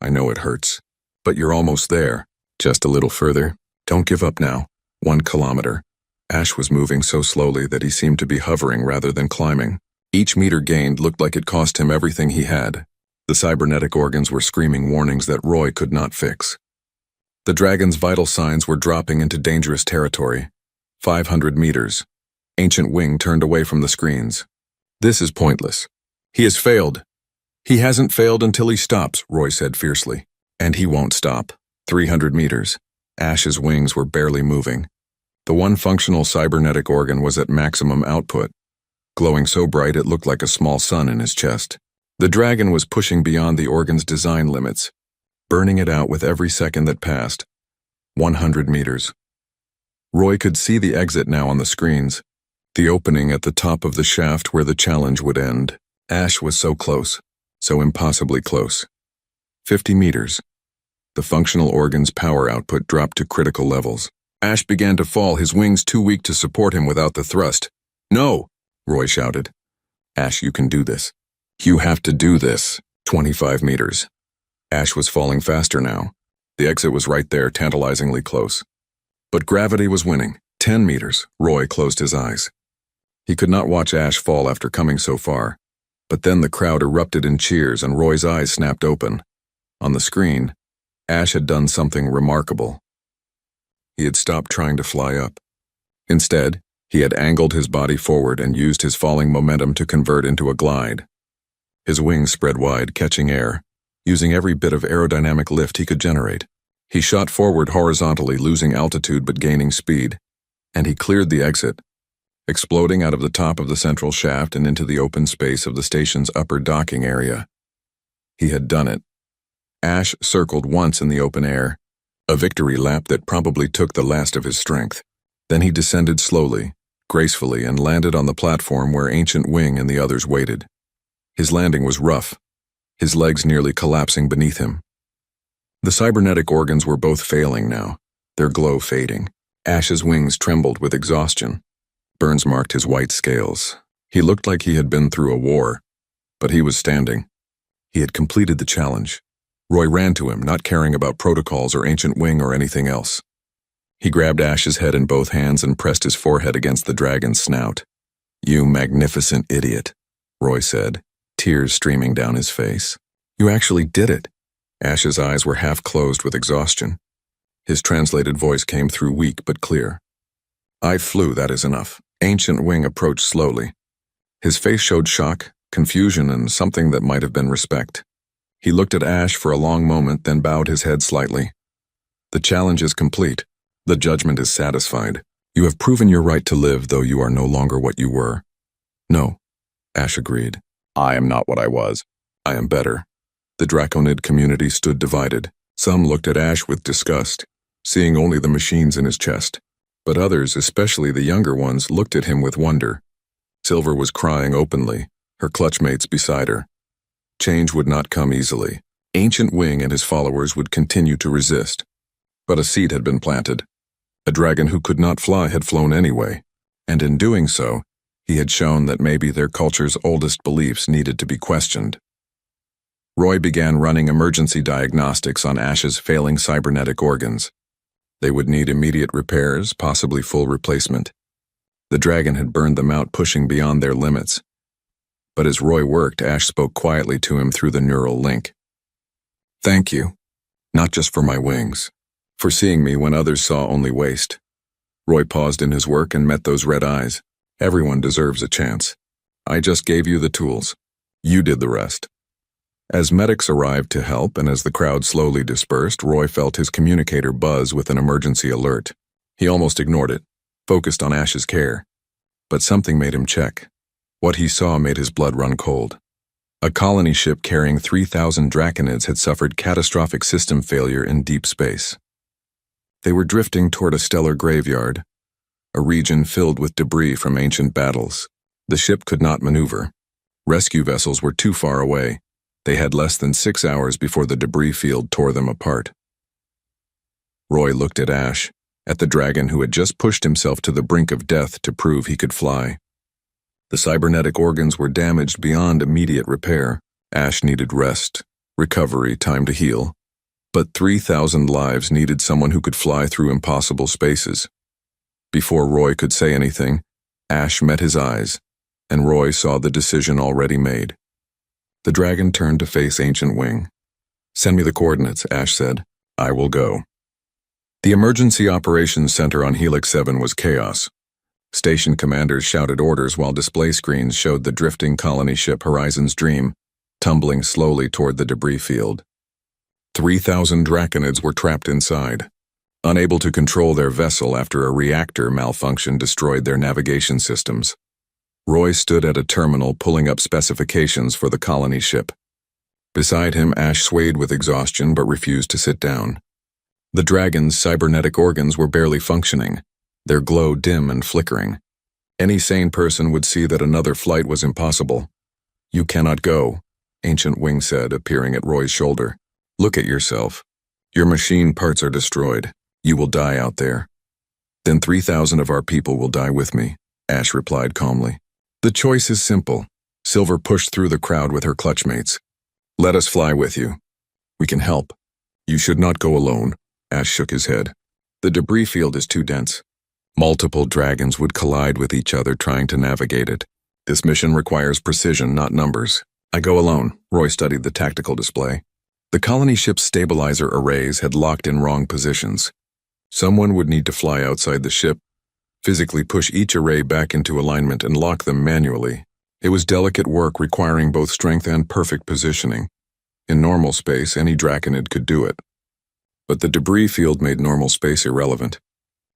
I know it hurts. But you're almost there. Just a little further. Don't give up now. 1 kilometer. Ash was moving so slowly that he seemed to be hovering rather than climbing. Each meter gained looked like it cost him everything he had. The cybernetic organs were screaming warnings that Roy could not fix. The dragon's vital signs were dropping into dangerous territory. 500 meters. Ancient Wing turned away from the screens. "This is pointless. He has failed." "He hasn't failed until he stops," Roy said fiercely. "And he won't stop." 300 meters. Ash's wings were barely moving. The one functional cybernetic organ was at maximum output, glowing so bright it looked like a small sun in his chest. The dragon was pushing beyond the organ's design limits, burning it out with every second that passed. 100 meters. Roy could see the exit now on the screens, the opening at the top of the shaft where the challenge would end. Ash was so close, so impossibly close. 50 meters. The functional organ's power output dropped to critical levels. Ash began to fall, his wings too weak to support him without the thrust. "No!" Roy shouted. "Ash, you can do this. You have to do this." 25 meters. Ash was falling faster now. The exit was right there, tantalizingly close. But gravity was winning. 10 meters. Roy closed his eyes. He could not watch Ash fall after coming so far. But then the crowd erupted in cheers and Roy's eyes snapped open. On the screen, Ash had done something remarkable. He had stopped trying to fly up. Instead, he had angled his body forward and used his falling momentum to convert into a glide. His wings spread wide, catching air, using every bit of aerodynamic lift he could generate. He shot forward horizontally, losing altitude but gaining speed, and he cleared the exit, exploding out of the top of the central shaft and into the open space of the station's upper docking area. He had done it. Ash circled once in the open air, a victory lap that probably took the last of his strength. Then he descended slowly, gracefully, and landed on the platform where Ancient Wing and the others waited. His landing was rough, his legs nearly collapsing beneath him. The cybernetic organs were both failing now, their glow fading. Ash's wings trembled with exhaustion. Burns marked his white scales. He looked like he had been through a war, but he was standing. He had completed the challenge. Roy ran to him, not caring about protocols or ancient wing or anything else. He grabbed Ash's head in both hands and pressed his forehead against the dragon's snout. "You magnificent idiot," Roy said, tears streaming down his face. "You actually did it." Ash's eyes were half closed with exhaustion. His translated voice came through weak but clear. "I flew, that is enough." Ancient Wing approached slowly. His face showed shock, confusion, and something that might have been respect. He looked at Ash for a long moment, then bowed his head slightly. "The challenge is complete. The judgment is satisfied. You have proven your right to live, though you are no longer what you were." "No," Ash agreed. "I am not what I was. I am better." The Draconid community stood divided. Some looked at Ash with disgust, seeing only the machines in his chest. But others, especially the younger ones, looked at him with wonder. Silver was crying openly, her clutchmates beside her. Change would not come easily. Ancient Wing and his followers would continue to resist. But a seed had been planted. A dragon who could not fly had flown anyway, and in doing so, he had shown that maybe their culture's oldest beliefs needed to be questioned. Roy began running emergency diagnostics on Ash's failing cybernetic organs. They would need immediate repairs, possibly full replacement. The dragon had burned them out, pushing beyond their limits. But as Roy worked, Ash spoke quietly to him through the neural link. "Thank you, not just for my wings, for seeing me when others saw only waste." Roy paused in his work and met those red eyes. "Everyone deserves a chance. I just gave you the tools. You did the rest." As medics arrived to help and as the crowd slowly dispersed, Roy felt his communicator buzz with an emergency alert. He almost ignored it, focused on Ash's care. But something made him check. What he saw made his blood run cold. A colony ship carrying 3,000 Draconids had suffered catastrophic system failure in deep space. They were drifting toward a stellar graveyard, a region filled with debris from ancient battles. The ship could not maneuver. Rescue vessels were too far away. They had less than 6 hours before the debris field tore them apart. Roy looked at Ash, at the dragon who had just pushed himself to the brink of death to prove he could fly. The cybernetic organs were damaged beyond immediate repair. Ash needed rest, recovery, time to heal. But 3,000 lives needed someone who could fly through impossible spaces. Before Roy could say anything, Ash met his eyes, and Roy saw the decision already made. The dragon turned to face Ancient Wing. "Send me the coordinates," Ash said. "I will go." The Emergency Operations Center on Helix 7 was chaos. Station commanders shouted orders while display screens showed the drifting colony ship Horizon's Dream, tumbling slowly toward the debris field. 3,000 Draconids were trapped inside, unable to control their vessel after a reactor malfunction destroyed their navigation systems. Roy stood at a terminal pulling up specifications for the colony ship. Beside him, Ash swayed with exhaustion but refused to sit down. The dragon's cybernetic organs were barely functioning, their glow dim and flickering. Any sane person would see that another flight was impossible. "You cannot go," Ancient Wing said, appearing at Roy's shoulder. "Look at yourself. Your machine parts are destroyed. You will die out there." "Then 3,000 of our people will die with me," Ash replied calmly. "The choice is simple." Silver pushed through the crowd with her clutchmates. "Let us fly with you. We can help." "You should not go alone," Ash shook his head. "The debris field is too dense. Multiple dragons would collide with each other trying to navigate it. This mission requires precision, not numbers." "I go alone," Roy studied the tactical display. The colony ship's stabilizer arrays had locked in wrong positions. Someone would need to fly outside the ship, physically push each array back into alignment and lock them manually. It was delicate work requiring both strength and perfect positioning. In normal space, any Draconid could do it. But the debris field made normal space irrelevant.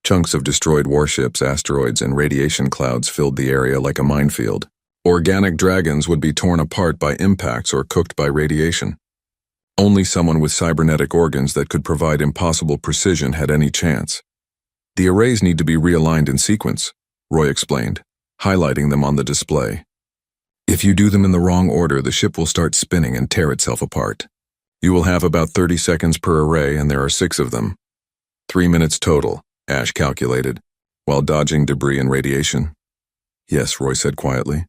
Chunks of destroyed warships, asteroids, and radiation clouds filled the area like a minefield. Organic dragons would be torn apart by impacts or cooked by radiation. Only someone with cybernetic organs that could provide impossible precision had any chance. "The arrays need to be realigned in sequence," Roy explained, highlighting them on the display. "If you do them in the wrong order, the ship will start spinning and tear itself apart." You will have about 30 seconds per array, and there are 6 of them. 3 minutes total, Ash calculated, while dodging debris and radiation. Yes, Roy said quietly.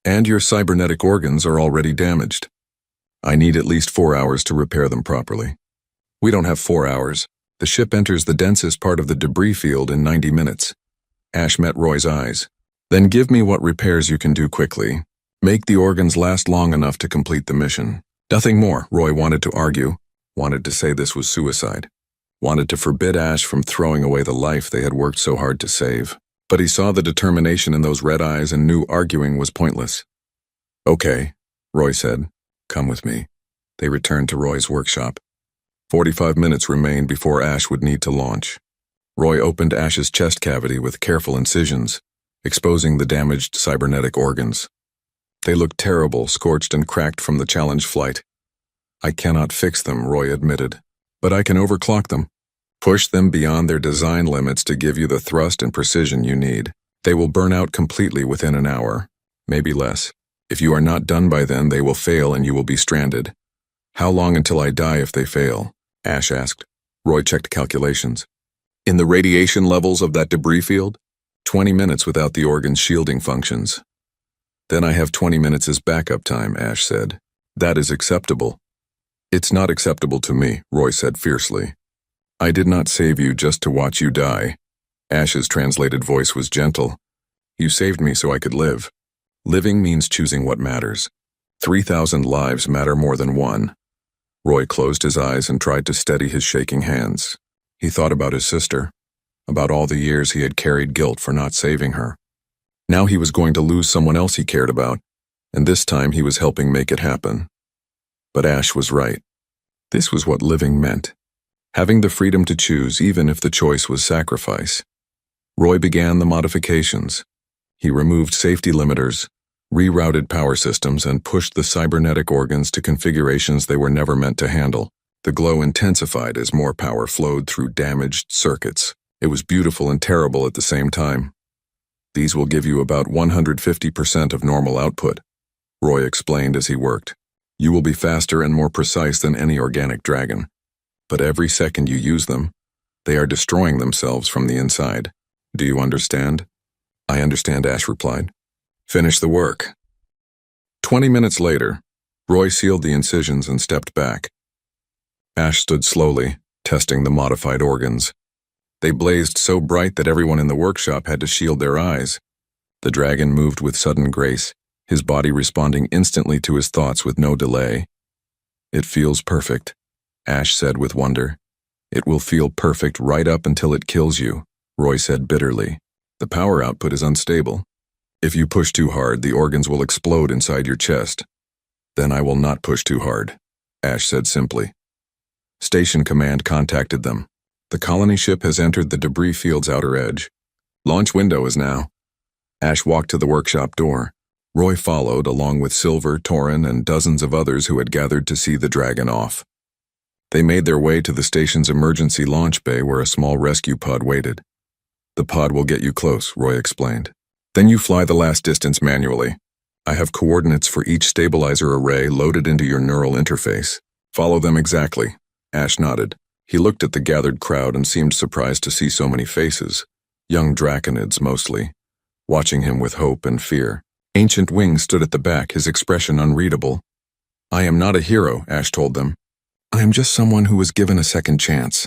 And your cybernetic organs are already damaged. I need at least 4 hours to repair them properly. We don't have 4 hours. The ship enters the densest part of the debris field in 90 minutes. Ash met Roy's eyes. Then give me what repairs you can do quickly. Make the organs last long enough to complete the mission. Nothing more, Roy wanted to argue, wanted to say this was suicide, wanted to forbid Ash from throwing away the life they had worked so hard to save. But he saw the determination in those red eyes and knew arguing was pointless. Okay, Roy said. Come with me. They returned to Roy's workshop. 45 minutes remained before Ash would need to launch. Roy opened Ash's chest cavity with careful incisions, exposing the damaged cybernetic organs. They looked terrible, scorched and cracked from the challenge flight. I cannot fix them, Roy admitted, but I can overclock them. Push them beyond their design limits to give you the thrust and precision you need. They will burn out completely within an hour, maybe less. If you are not done by then, they will fail and you will be stranded. How long until I die if they fail? Ash asked. Roy checked calculations. In the radiation levels of that debris field, 20 minutes without the organ's shielding functions. Then I have 20 minutes as backup time, Ash said. That is acceptable. It's not acceptable to me, Roy said fiercely. I did not save you just to watch you die. Ash's translated voice was gentle. You saved me so I could live. Living means choosing what matters. 3,000 lives matter more than one. Roy closed his eyes and tried to steady his shaking hands. He thought about his sister, about all the years he had carried guilt for not saving her. Now he was going to lose someone else he cared about, and this time he was helping make it happen. But Ash was right. This was what living meant. Having the freedom to choose even if the choice was sacrifice. Roy began the modifications. He removed safety limiters, rerouted power systems, and pushed the cybernetic organs to configurations they were never meant to handle. The glow intensified as more power flowed through damaged circuits. It was beautiful and terrible at the same time. These will give you about 150% of normal output, Roy explained as he worked. You will be faster and more precise than any organic dragon. But every second you use them, they are destroying themselves from the inside. Do you understand? I understand, Ash replied. Finish the work. 20 minutes later, Roy sealed the incisions and stepped back. Ash stood slowly, testing the modified organs. They blazed so bright that everyone in the workshop had to shield their eyes. The dragon moved with sudden grace, his body responding instantly to his thoughts with no delay. It feels perfect, Ash said with wonder. It will feel perfect right up until it kills you, Roy said bitterly. The power output is unstable. If you push too hard, the organs will explode inside your chest. Then I will not push too hard, Ash said simply. Station Command contacted them. The colony ship has entered the debris field's outer edge. Launch window is now. Ash walked to the workshop door. Roy followed, along with Silver, Torin, and dozens of others who had gathered to see the dragon off. They made their way to the station's emergency launch bay where a small rescue pod waited. The pod will get you close, Roy explained. Then you fly the last distance manually. I have coordinates for each stabilizer array loaded into your neural interface. Follow them exactly. Ash nodded. He looked at the gathered crowd and seemed surprised to see so many faces, young draconids mostly, watching him with hope and fear. Ancient Wing stood at the back, his expression unreadable. I am not a hero, Ash told them. I am just someone who was given a second chance.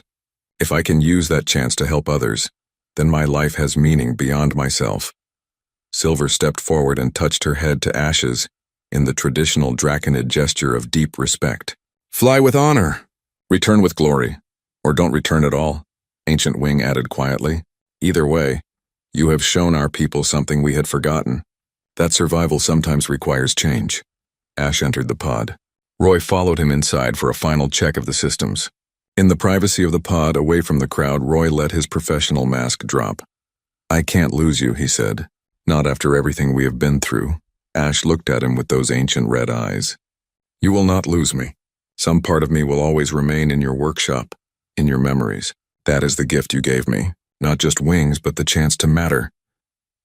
If I can use that chance to help others, then my life has meaning beyond myself. Silver stepped forward and touched her head to Ash's in the traditional draconid gesture of deep respect. Fly with honor. Return with glory. Or don't return at all, Ancient Wing added quietly. Either way, you have shown our people something we had forgotten. That survival sometimes requires change. Ash entered the pod. Roy followed him inside for a final check of the systems. In the privacy of the pod, away from the crowd, Roy let his professional mask drop. I can't lose you, he said. Not after everything we have been through. Ash looked at him with those ancient red eyes. You will not lose me. Some part of me will always remain in your workshop, in your memories. That is the gift you gave me. Not just wings, but the chance to matter.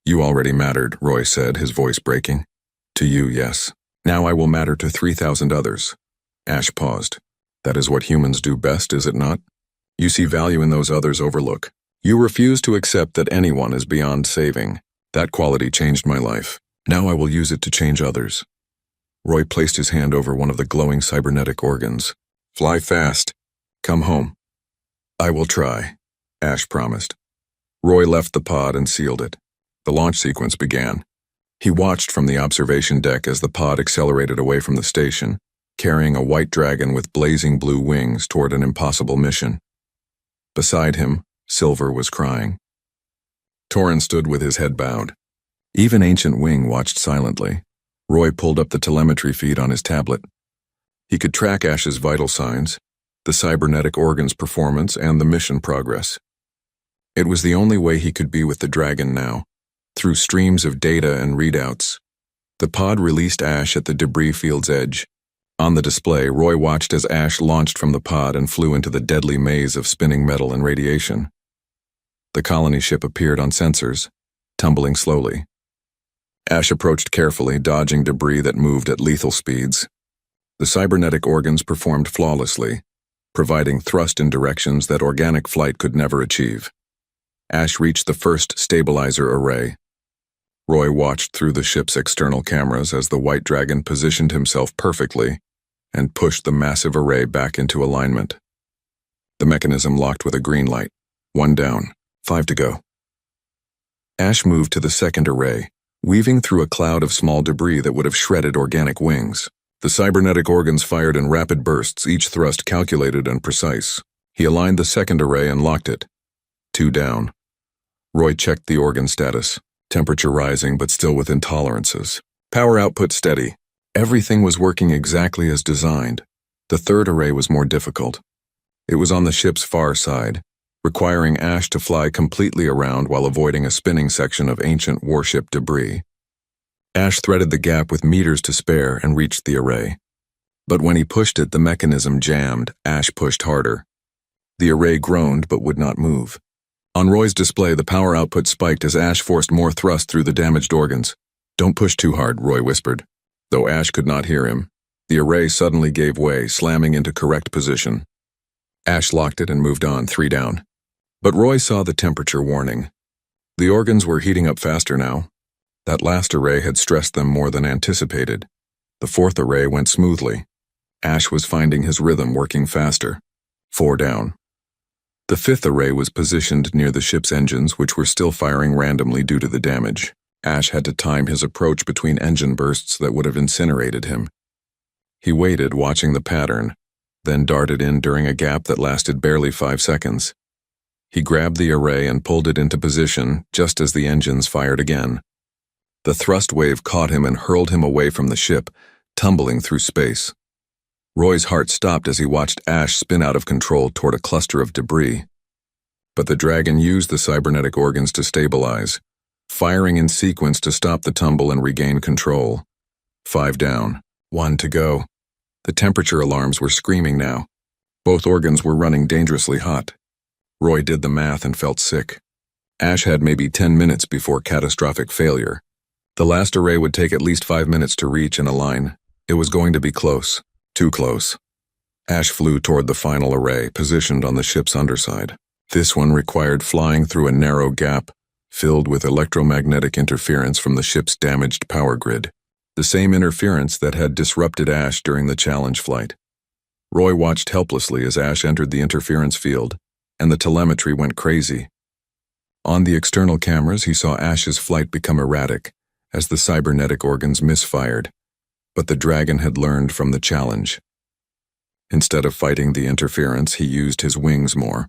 You already mattered, Roy said, his voice breaking. To you, yes. Now I will matter to 3,000 others. Ash paused. That is what humans do best, is it not? You see value in those others overlook. You refuse to accept that anyone is beyond saving. That quality changed my life. Now I will use it to change others. Roy placed his hand over one of the glowing cybernetic organs. Fly fast. Come home. I will try, Ash promised. Roy left the pod and sealed it. The launch sequence began. He watched from the observation deck as the pod accelerated away from the station, carrying a white dragon with blazing blue wings toward an impossible mission. Beside him, Silver was crying. Torrin stood with his head bowed. Even Ancient Wing watched silently. Roy pulled up the telemetry feed on his tablet. He could track Ash's vital signs, the cybernetic organ's performance, and the mission progress. It was the only way he could be with the dragon now, through streams of data and readouts. The pod released Ash at the debris field's edge. On the display, Roy watched as Ash launched from the pod and flew into the deadly maze of spinning metal and radiation. The colony ship appeared on sensors, tumbling slowly. Ash approached carefully, dodging debris that moved at lethal speeds. The cybernetic organs performed flawlessly, providing thrust in directions that organic flight could never achieve. Ash reached the first stabilizer array. Roy watched through the ship's external cameras as the white dragon positioned himself perfectly and pushed the massive array back into alignment. The mechanism locked with a green light. 1 down, 5 to go. Ash moved to the second array, weaving through a cloud of small debris that would have shredded organic wings. The cybernetic organs fired in rapid bursts, each thrust calculated and precise. He aligned the second array and locked it. 2 down. Roy checked the organ status, temperature rising but still within tolerances. Power output steady. Everything was working exactly as designed. The third array was more difficult. It was on the ship's far side, requiring Ash to fly completely around while avoiding a spinning section of ancient warship debris. Ash threaded the gap with meters to spare and reached the array. But when he pushed it, the mechanism jammed. Ash pushed harder. The array groaned but would not move. On Roy's display, the power output spiked as Ash forced more thrust through the damaged organs. Don't push too hard, Roy whispered. Though Ash could not hear him, the array suddenly gave way, slamming into correct position. Ash locked it and moved on, 3 down. But Roy saw the temperature warning. The organs were heating up faster now. That last array had stressed them more than anticipated. The fourth array went smoothly. Ash was finding his rhythm, working faster. 4 down. The fifth array was positioned near the ship's engines, which were still firing randomly due to the damage. Ash had to time his approach between engine bursts that would have incinerated him. He waited, watching the pattern, then darted in during a gap that lasted barely 5 seconds. He grabbed the array and pulled it into position just as the engines fired again. The thrust wave caught him and hurled him away from the ship, tumbling through space. Roy's heart stopped as he watched Ash spin out of control toward a cluster of debris. But the dragon used the cybernetic organs to stabilize, firing in sequence to stop the tumble and regain control. 5 down, 1 to go. The temperature alarms were screaming now. Both organs were running dangerously hot. Roy did the math and felt sick. Ash had maybe 10 minutes before catastrophic failure. The last array would take at least 5 minutes to reach and align. It was going to be close. Too close. Ash flew toward the final array, positioned on the ship's underside. This one required flying through a narrow gap, filled with electromagnetic interference from the ship's damaged power grid. The same interference that had disrupted Ash during the challenge flight. Roy watched helplessly as Ash entered the interference field, and the telemetry went crazy. On the external cameras, he saw Ash's flight become erratic, as the cybernetic organs misfired. But the dragon had learned from the challenge. Instead of fighting the interference, he used his wings more,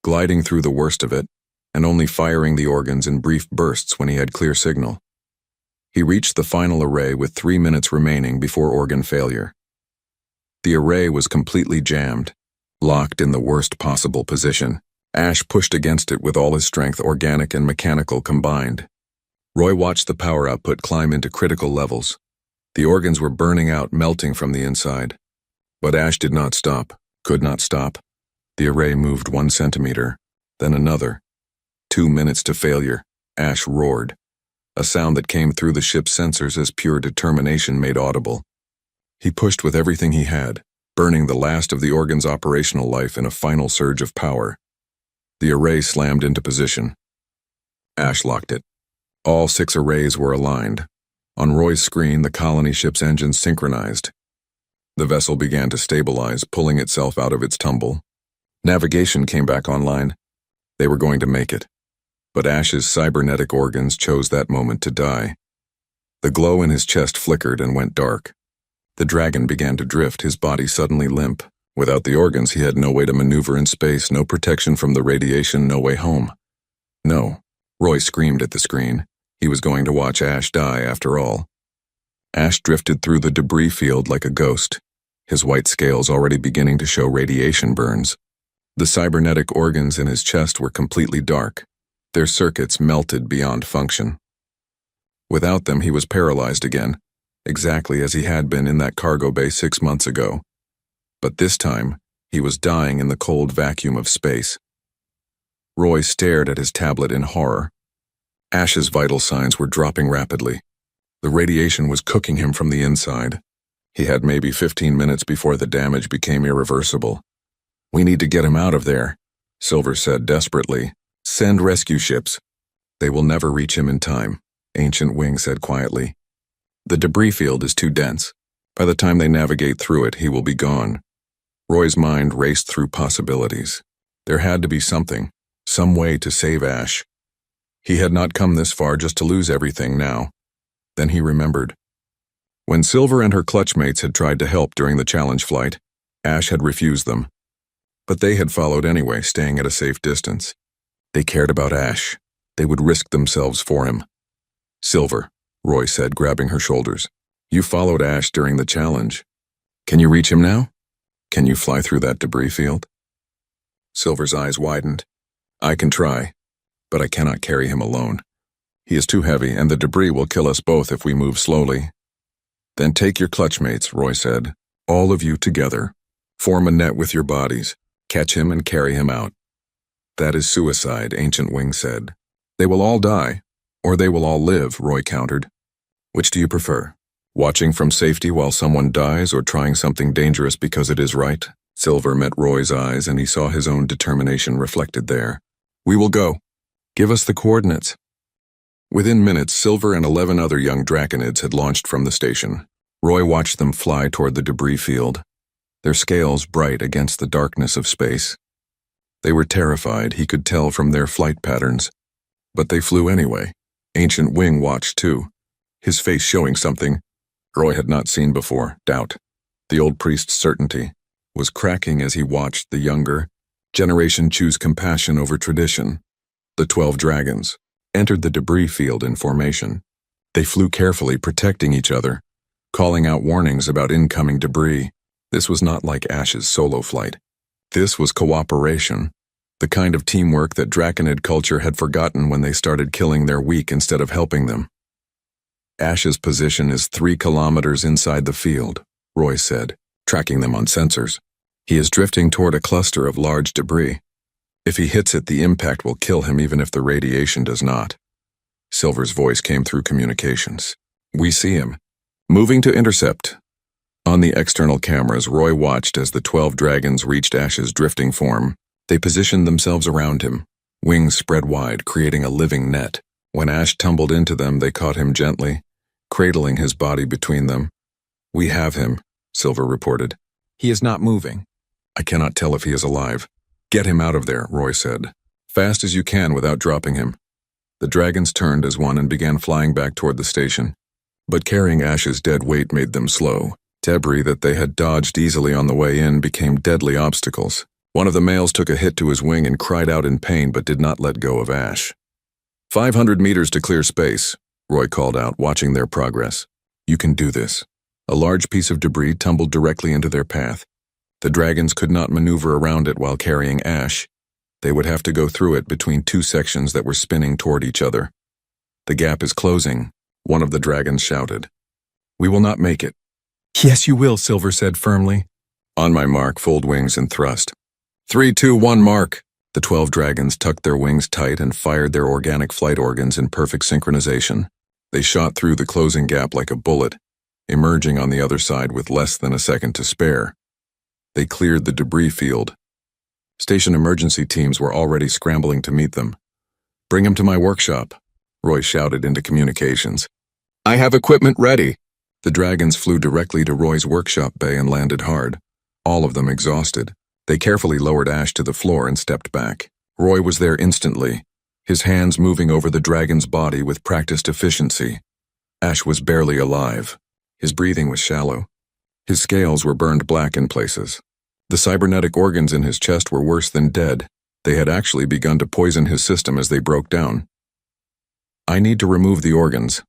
gliding through the worst of it, and only firing the organs in brief bursts when he had clear signal. He reached the final array with 3 minutes remaining before organ failure. The array was completely jammed, locked in the worst possible position. Ash pushed against it with all his strength, organic and mechanical combined. Roy watched the power output climb into critical levels. The organs were burning out, melting from the inside. But Ash did not stop, could not stop. The array moved 1 centimeter, then another. 2 minutes to failure. Ash roared, a sound that came through the ship's sensors as pure determination made audible. He pushed with everything he had, burning the last of the organ's operational life in a final surge of power. The array slammed into position. Ash locked it. All 6 arrays were aligned. On Roy's screen, the colony ship's engines synchronized. The vessel began to stabilize, pulling itself out of its tumble. Navigation came back online. They were going to make it. But Ash's cybernetic organs chose that moment to die. The glow in his chest flickered and went dark. The dragon began to drift, his body suddenly limp. Without the organs, he had no way to maneuver in space, no protection from the radiation, no way home. No, Roy screamed at the screen. He was going to watch Ash die after all. Ash drifted through the debris field like a ghost, his white scales already beginning to show radiation burns. The cybernetic organs in his chest were completely dark, their circuits melted beyond function. Without them, he was paralyzed again, exactly as he had been in that cargo bay 6 months ago. But this time, he was dying in the cold vacuum of space. Roy stared at his tablet in horror. Ash's vital signs were dropping rapidly. The radiation was cooking him from the inside. He had maybe 15 minutes before the damage became irreversible. "We need to get him out of there," Silver said desperately. "Send rescue ships." "They will never reach him in time," Ancient Wing said quietly. "The debris field is too dense. By the time they navigate through it, he will be gone." Roy's mind raced through possibilities. There had to be something, some way to save Ash. He had not come this far just to lose everything now. Then he remembered. When Silver and her clutchmates had tried to help during the challenge flight, Ash had refused them. But they had followed anyway, staying at a safe distance. They cared about Ash. They would risk themselves for him. "Silver," Roy said, grabbing her shoulders. "You followed Ash during the challenge. Can you reach him now? Can you fly through that debris field?" Silver's eyes widened. "I can try, but I cannot carry him alone. He is too heavy, and the debris will kill us both if we move slowly." "Then take your clutchmates," Roy said. "All of you together. Form a net with your bodies. Catch him and carry him out." "That is suicide," Ancient Wing said. "They will all die, or they will all live," Roy countered. "Which do you prefer? Watching from safety while someone dies, or trying something dangerous because it is right?" Silver met Roy's eyes, and he saw his own determination reflected there. "We will go. Give us the coordinates." Within minutes, Silver and 11 other young draconids had launched from the station. Roy watched them fly toward the debris field, their scales bright against the darkness of space. They were terrified, he could tell from their flight patterns. But they flew anyway. Ancient Wing watched too, his face showing something Roy had not seen before, doubt. The old priest's certainty was cracking as he watched the younger generation choose compassion over tradition. The 12 dragons entered the debris field in formation. They flew carefully, protecting each other, calling out warnings about incoming debris. This was not like Ash's solo flight. This was cooperation, the kind of teamwork that Draconid culture had forgotten when they started killing their weak instead of helping them. "Ash's position is 3 kilometers inside the field," Roy said, tracking them on sensors. "He is drifting toward a cluster of large debris. If he hits it, the impact will kill him even if the radiation does not." Silver's voice came through communications. "We see him. Moving to intercept." On the external cameras, Roy watched as the 12 dragons reached Ash's drifting form. They positioned themselves around him, wings spread wide, creating a living net. When Ash tumbled into them, they caught him gently, cradling his body between them. "We have him," Silver reported. "He is not moving. I cannot tell if he is alive." "Get him out of there," Roy said. "Fast as you can without dropping him." The dragons turned as one and began flying back toward the station. But carrying Ash's dead weight made them slow. Debris that they had dodged easily on the way in became deadly obstacles. One of the males took a hit to his wing and cried out in pain but did not let go of Ash. 500 meters to clear space," Roy called out, watching their progress. "You can do this." A large piece of debris tumbled directly into their path. The dragons could not maneuver around it while carrying Ash. They would have to go through it between 2 sections that were spinning toward each other. "The gap is closing," one of the dragons shouted. "We will not make it." "Yes, you will," Silver said firmly. "On my mark, fold wings and thrust." 3, 2, 1, mark! The 12 dragons tucked their wings tight and fired their organic flight organs in perfect synchronization. They shot through the closing gap like a bullet, emerging on the other side with less than a second to spare. They cleared the debris field. Station emergency teams were already scrambling to meet them. "Bring him to my workshop," Roy shouted into communications. "I have equipment ready." The dragons flew directly to Roy's workshop bay and landed hard, all of them exhausted. They carefully lowered Ash to the floor and stepped back. Roy was there instantly, his hands moving over the dragon's body with practiced efficiency. Ash was barely alive. His breathing was shallow. His scales were burned black in places. The cybernetic organs in his chest were worse than dead. They had actually begun to poison his system as they broke down. "I need to remove the organs,"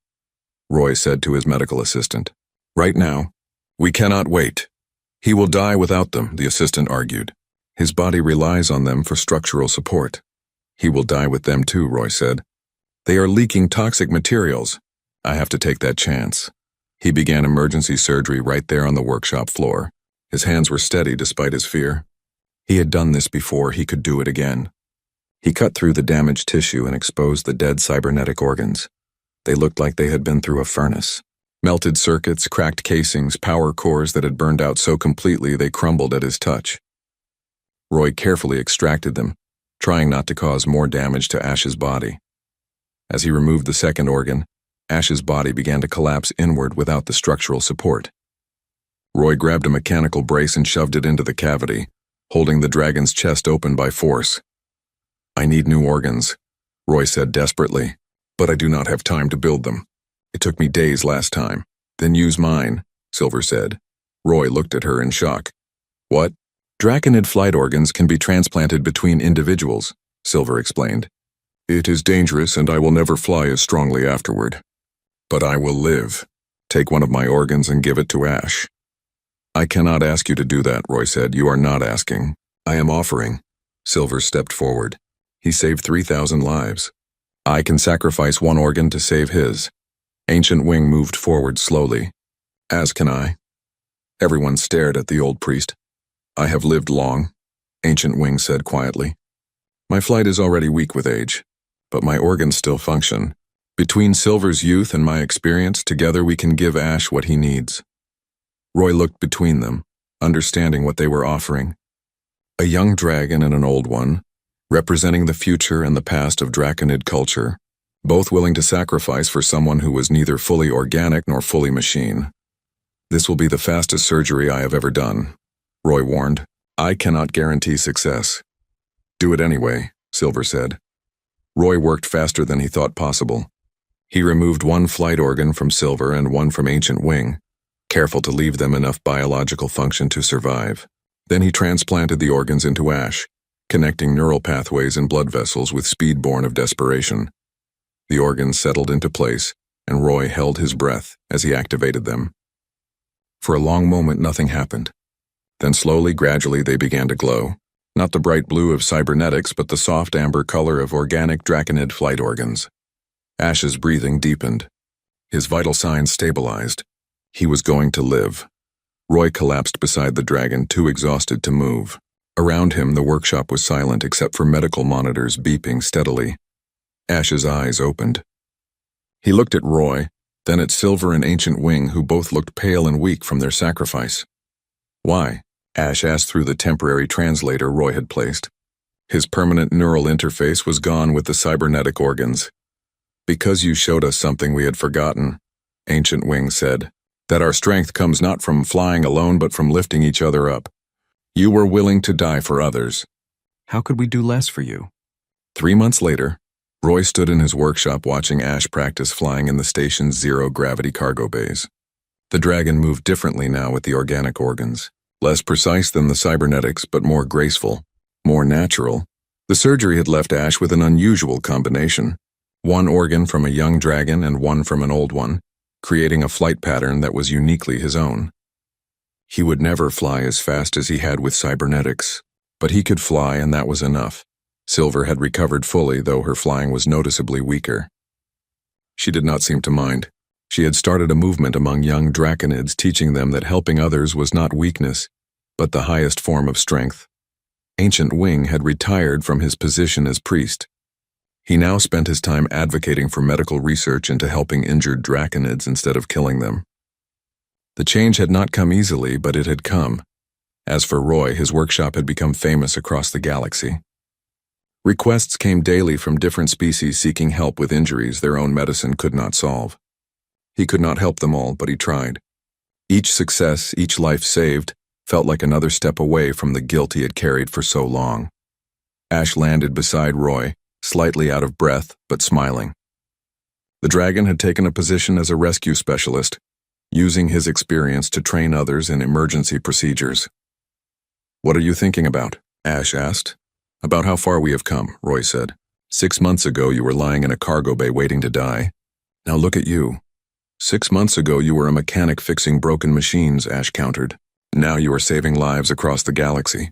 Roy said to his medical assistant. "Right now. We cannot wait." "He will die without them," the assistant argued. "His body relies on them for structural support." "He will die with them too," Roy said. "They are leaking toxic materials. I have to take that chance." He began emergency surgery right there on the workshop floor. His hands were steady despite his fear. He had done this before, he could do it again. He cut through the damaged tissue and exposed the dead cybernetic organs. They looked like they had been through a furnace. Melted circuits, cracked casings, power cores that had burned out so completely they crumbled at his touch. Roy carefully extracted them, trying not to cause more damage to Ash's body. As he removed the second organ, Ash's body began to collapse inward without the structural support. Roy grabbed a mechanical brace and shoved it into the cavity, holding the dragon's chest open by force. "I need new organs," Roy said desperately, "but I do not have time to build them. It took me days last time." "Then use mine," Silver said. Roy looked at her in shock. "What?" "Draconid flight organs can be transplanted between individuals," Silver explained. "It is dangerous and I will never fly as strongly afterward. But I will live. Take one of my organs and give it to Ash." "I cannot ask you to do that," Roy said. "You are not asking. I am offering." Silver stepped forward. "He saved 3,000 lives. I can sacrifice one organ to save his." Ancient Wing moved forward slowly. "As can I." Everyone stared at the old priest. "I have lived long," Ancient Wing said quietly. "My flight is already weak with age, but my organs still function. Between Silver's youth and my experience, together we can give Ash what he needs." Roy looked between them, understanding what they were offering. A young dragon and an old one, representing the future and the past of Draconid culture, both willing to sacrifice for someone who was neither fully organic nor fully machine. "This will be the fastest surgery I have ever done," Roy warned. "I cannot guarantee success." "Do it anyway," Silver said. Roy worked faster than he thought possible. He removed one flight organ from Silver and one from Ancient Wing, careful to leave them enough biological function to survive. Then he transplanted the organs into Ash, connecting neural pathways and blood vessels with speed born of desperation. The organs settled into place, and Roy held his breath as he activated them. For a long moment, nothing happened. Then slowly, gradually, they began to glow. Not the bright blue of cybernetics, but the soft amber color of organic Draconid flight organs. Ash's breathing deepened. His vital signs stabilized. He was going to live. Roy collapsed beside the dragon, too exhausted to move. Around him, the workshop was silent except for medical monitors beeping steadily. Ash's eyes opened. He looked at Roy, then at Silver and Ancient Wing, who both looked pale and weak from their sacrifice. "Why?" Ash asked through the temporary translator Roy had placed. His permanent neural interface was gone with the cybernetic organs. "Because you showed us something we had forgotten," Ancient Wing said. "That our strength comes not from flying alone but from lifting each other up. You were willing to die for others. How could we do less for you?" 3 months later, Roy stood in his workshop watching Ash practice flying in the station's zero-gravity cargo bays. The dragon moved differently now with the organic organs. Less precise than the cybernetics, but more graceful, more natural. The surgery had left Ash with an unusual combination. One organ from a young dragon and one from an old one, creating a flight pattern that was uniquely his own. He would never fly as fast as he had with cybernetics, but he could fly, and that was enough. Silver had recovered fully, though her flying was noticeably weaker. She did not seem to mind. She had started a movement among young Draconids teaching them that helping others was not weakness, but the highest form of strength. Ancient Wing had retired from his position as priest. He now spent his time advocating for medical research into helping injured Draconids instead of killing them. The change had not come easily, but it had come. As for Roy, his workshop had become famous across the galaxy. Requests came daily from different species seeking help with injuries their own medicine could not solve. He could not help them all, but he tried. Each success, each life saved, felt like another step away from the guilt he had carried for so long. Ash landed beside Roy, slightly out of breath, but smiling. The dragon had taken a position as a rescue specialist, using his experience to train others in emergency procedures. "What are you thinking about?" Ash asked. "About how far we have come," Roy said. 6 months ago you were lying in a cargo bay waiting to die. Now look at you. 6 months ago you were a mechanic fixing broken machines, Ash countered. Now you are saving lives across the galaxy.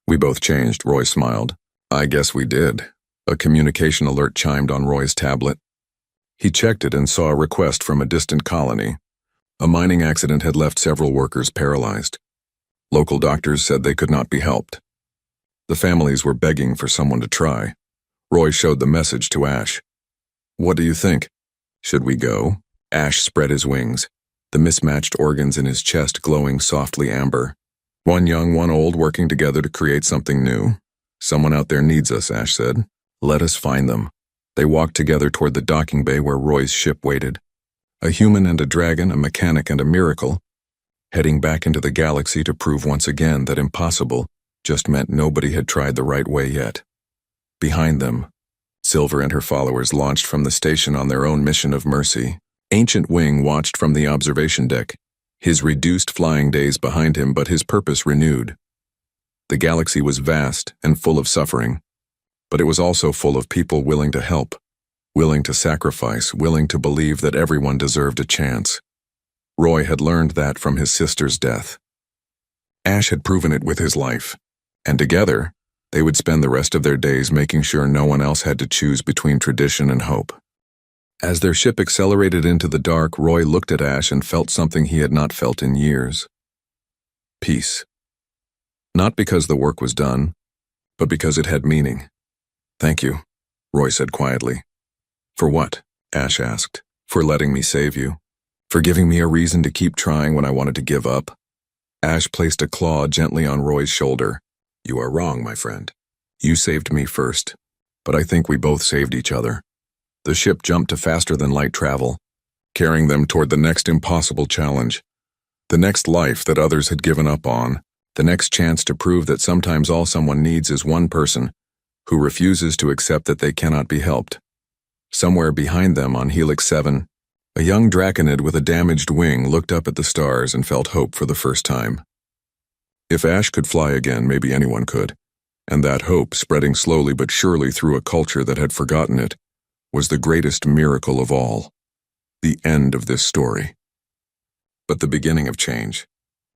We both changed, Roy smiled. I guess we did. A communication alert chimed on Roy's tablet. He checked it and saw a request from a distant colony. A mining accident had left several workers paralyzed. Local doctors said they could not be helped. The families were begging for someone to try. Roy showed the message to Ash. "What do you think? Should we go?" Ash spread his wings, the mismatched organs in his chest glowing softly amber. "One young, one old, working together to create something new. Someone out there needs us," Ash said. "Let us find them." They walked together toward the docking bay where Roy's ship waited. A human and a dragon, a mechanic and a miracle, heading back into the galaxy to prove once again that impossible just meant nobody had tried the right way yet. Behind them, Silver and her followers launched from the station on their own mission of mercy. Ancient Wing watched from the observation deck, his reduced flying days behind him, but his purpose renewed. The galaxy was vast and full of suffering, but it was also full of people willing to help, willing to sacrifice, willing to believe that everyone deserved a chance. Roy had learned that from his sister's death. Ash had proven it with his life, and together, they would spend the rest of their days making sure no one else had to choose between tradition and hope. As their ship accelerated into the dark, Roy looked at Ash and felt something he had not felt in years. Peace. Not because the work was done, but because it had meaning. "Thank you," Roy said quietly. "For what?" Ash asked. "For letting me save you. For giving me a reason to keep trying when I wanted to give up." Ash placed a claw gently on Roy's shoulder. "You are wrong, my friend. You saved me first, but I think we both saved each other." The ship jumped to faster than light travel, carrying them toward the next impossible challenge, the next life that others had given up on, the next chance to prove that sometimes all someone needs is one person who refuses to accept that they cannot be helped. Somewhere behind them on Helix 7, a young draconid with a damaged wing looked up at the stars and felt hope for the first time. If Ash could fly again, maybe anyone could, and that hope, spreading slowly but surely through a culture that had forgotten it, was the greatest miracle of all. The end of this story. But the beginning of change.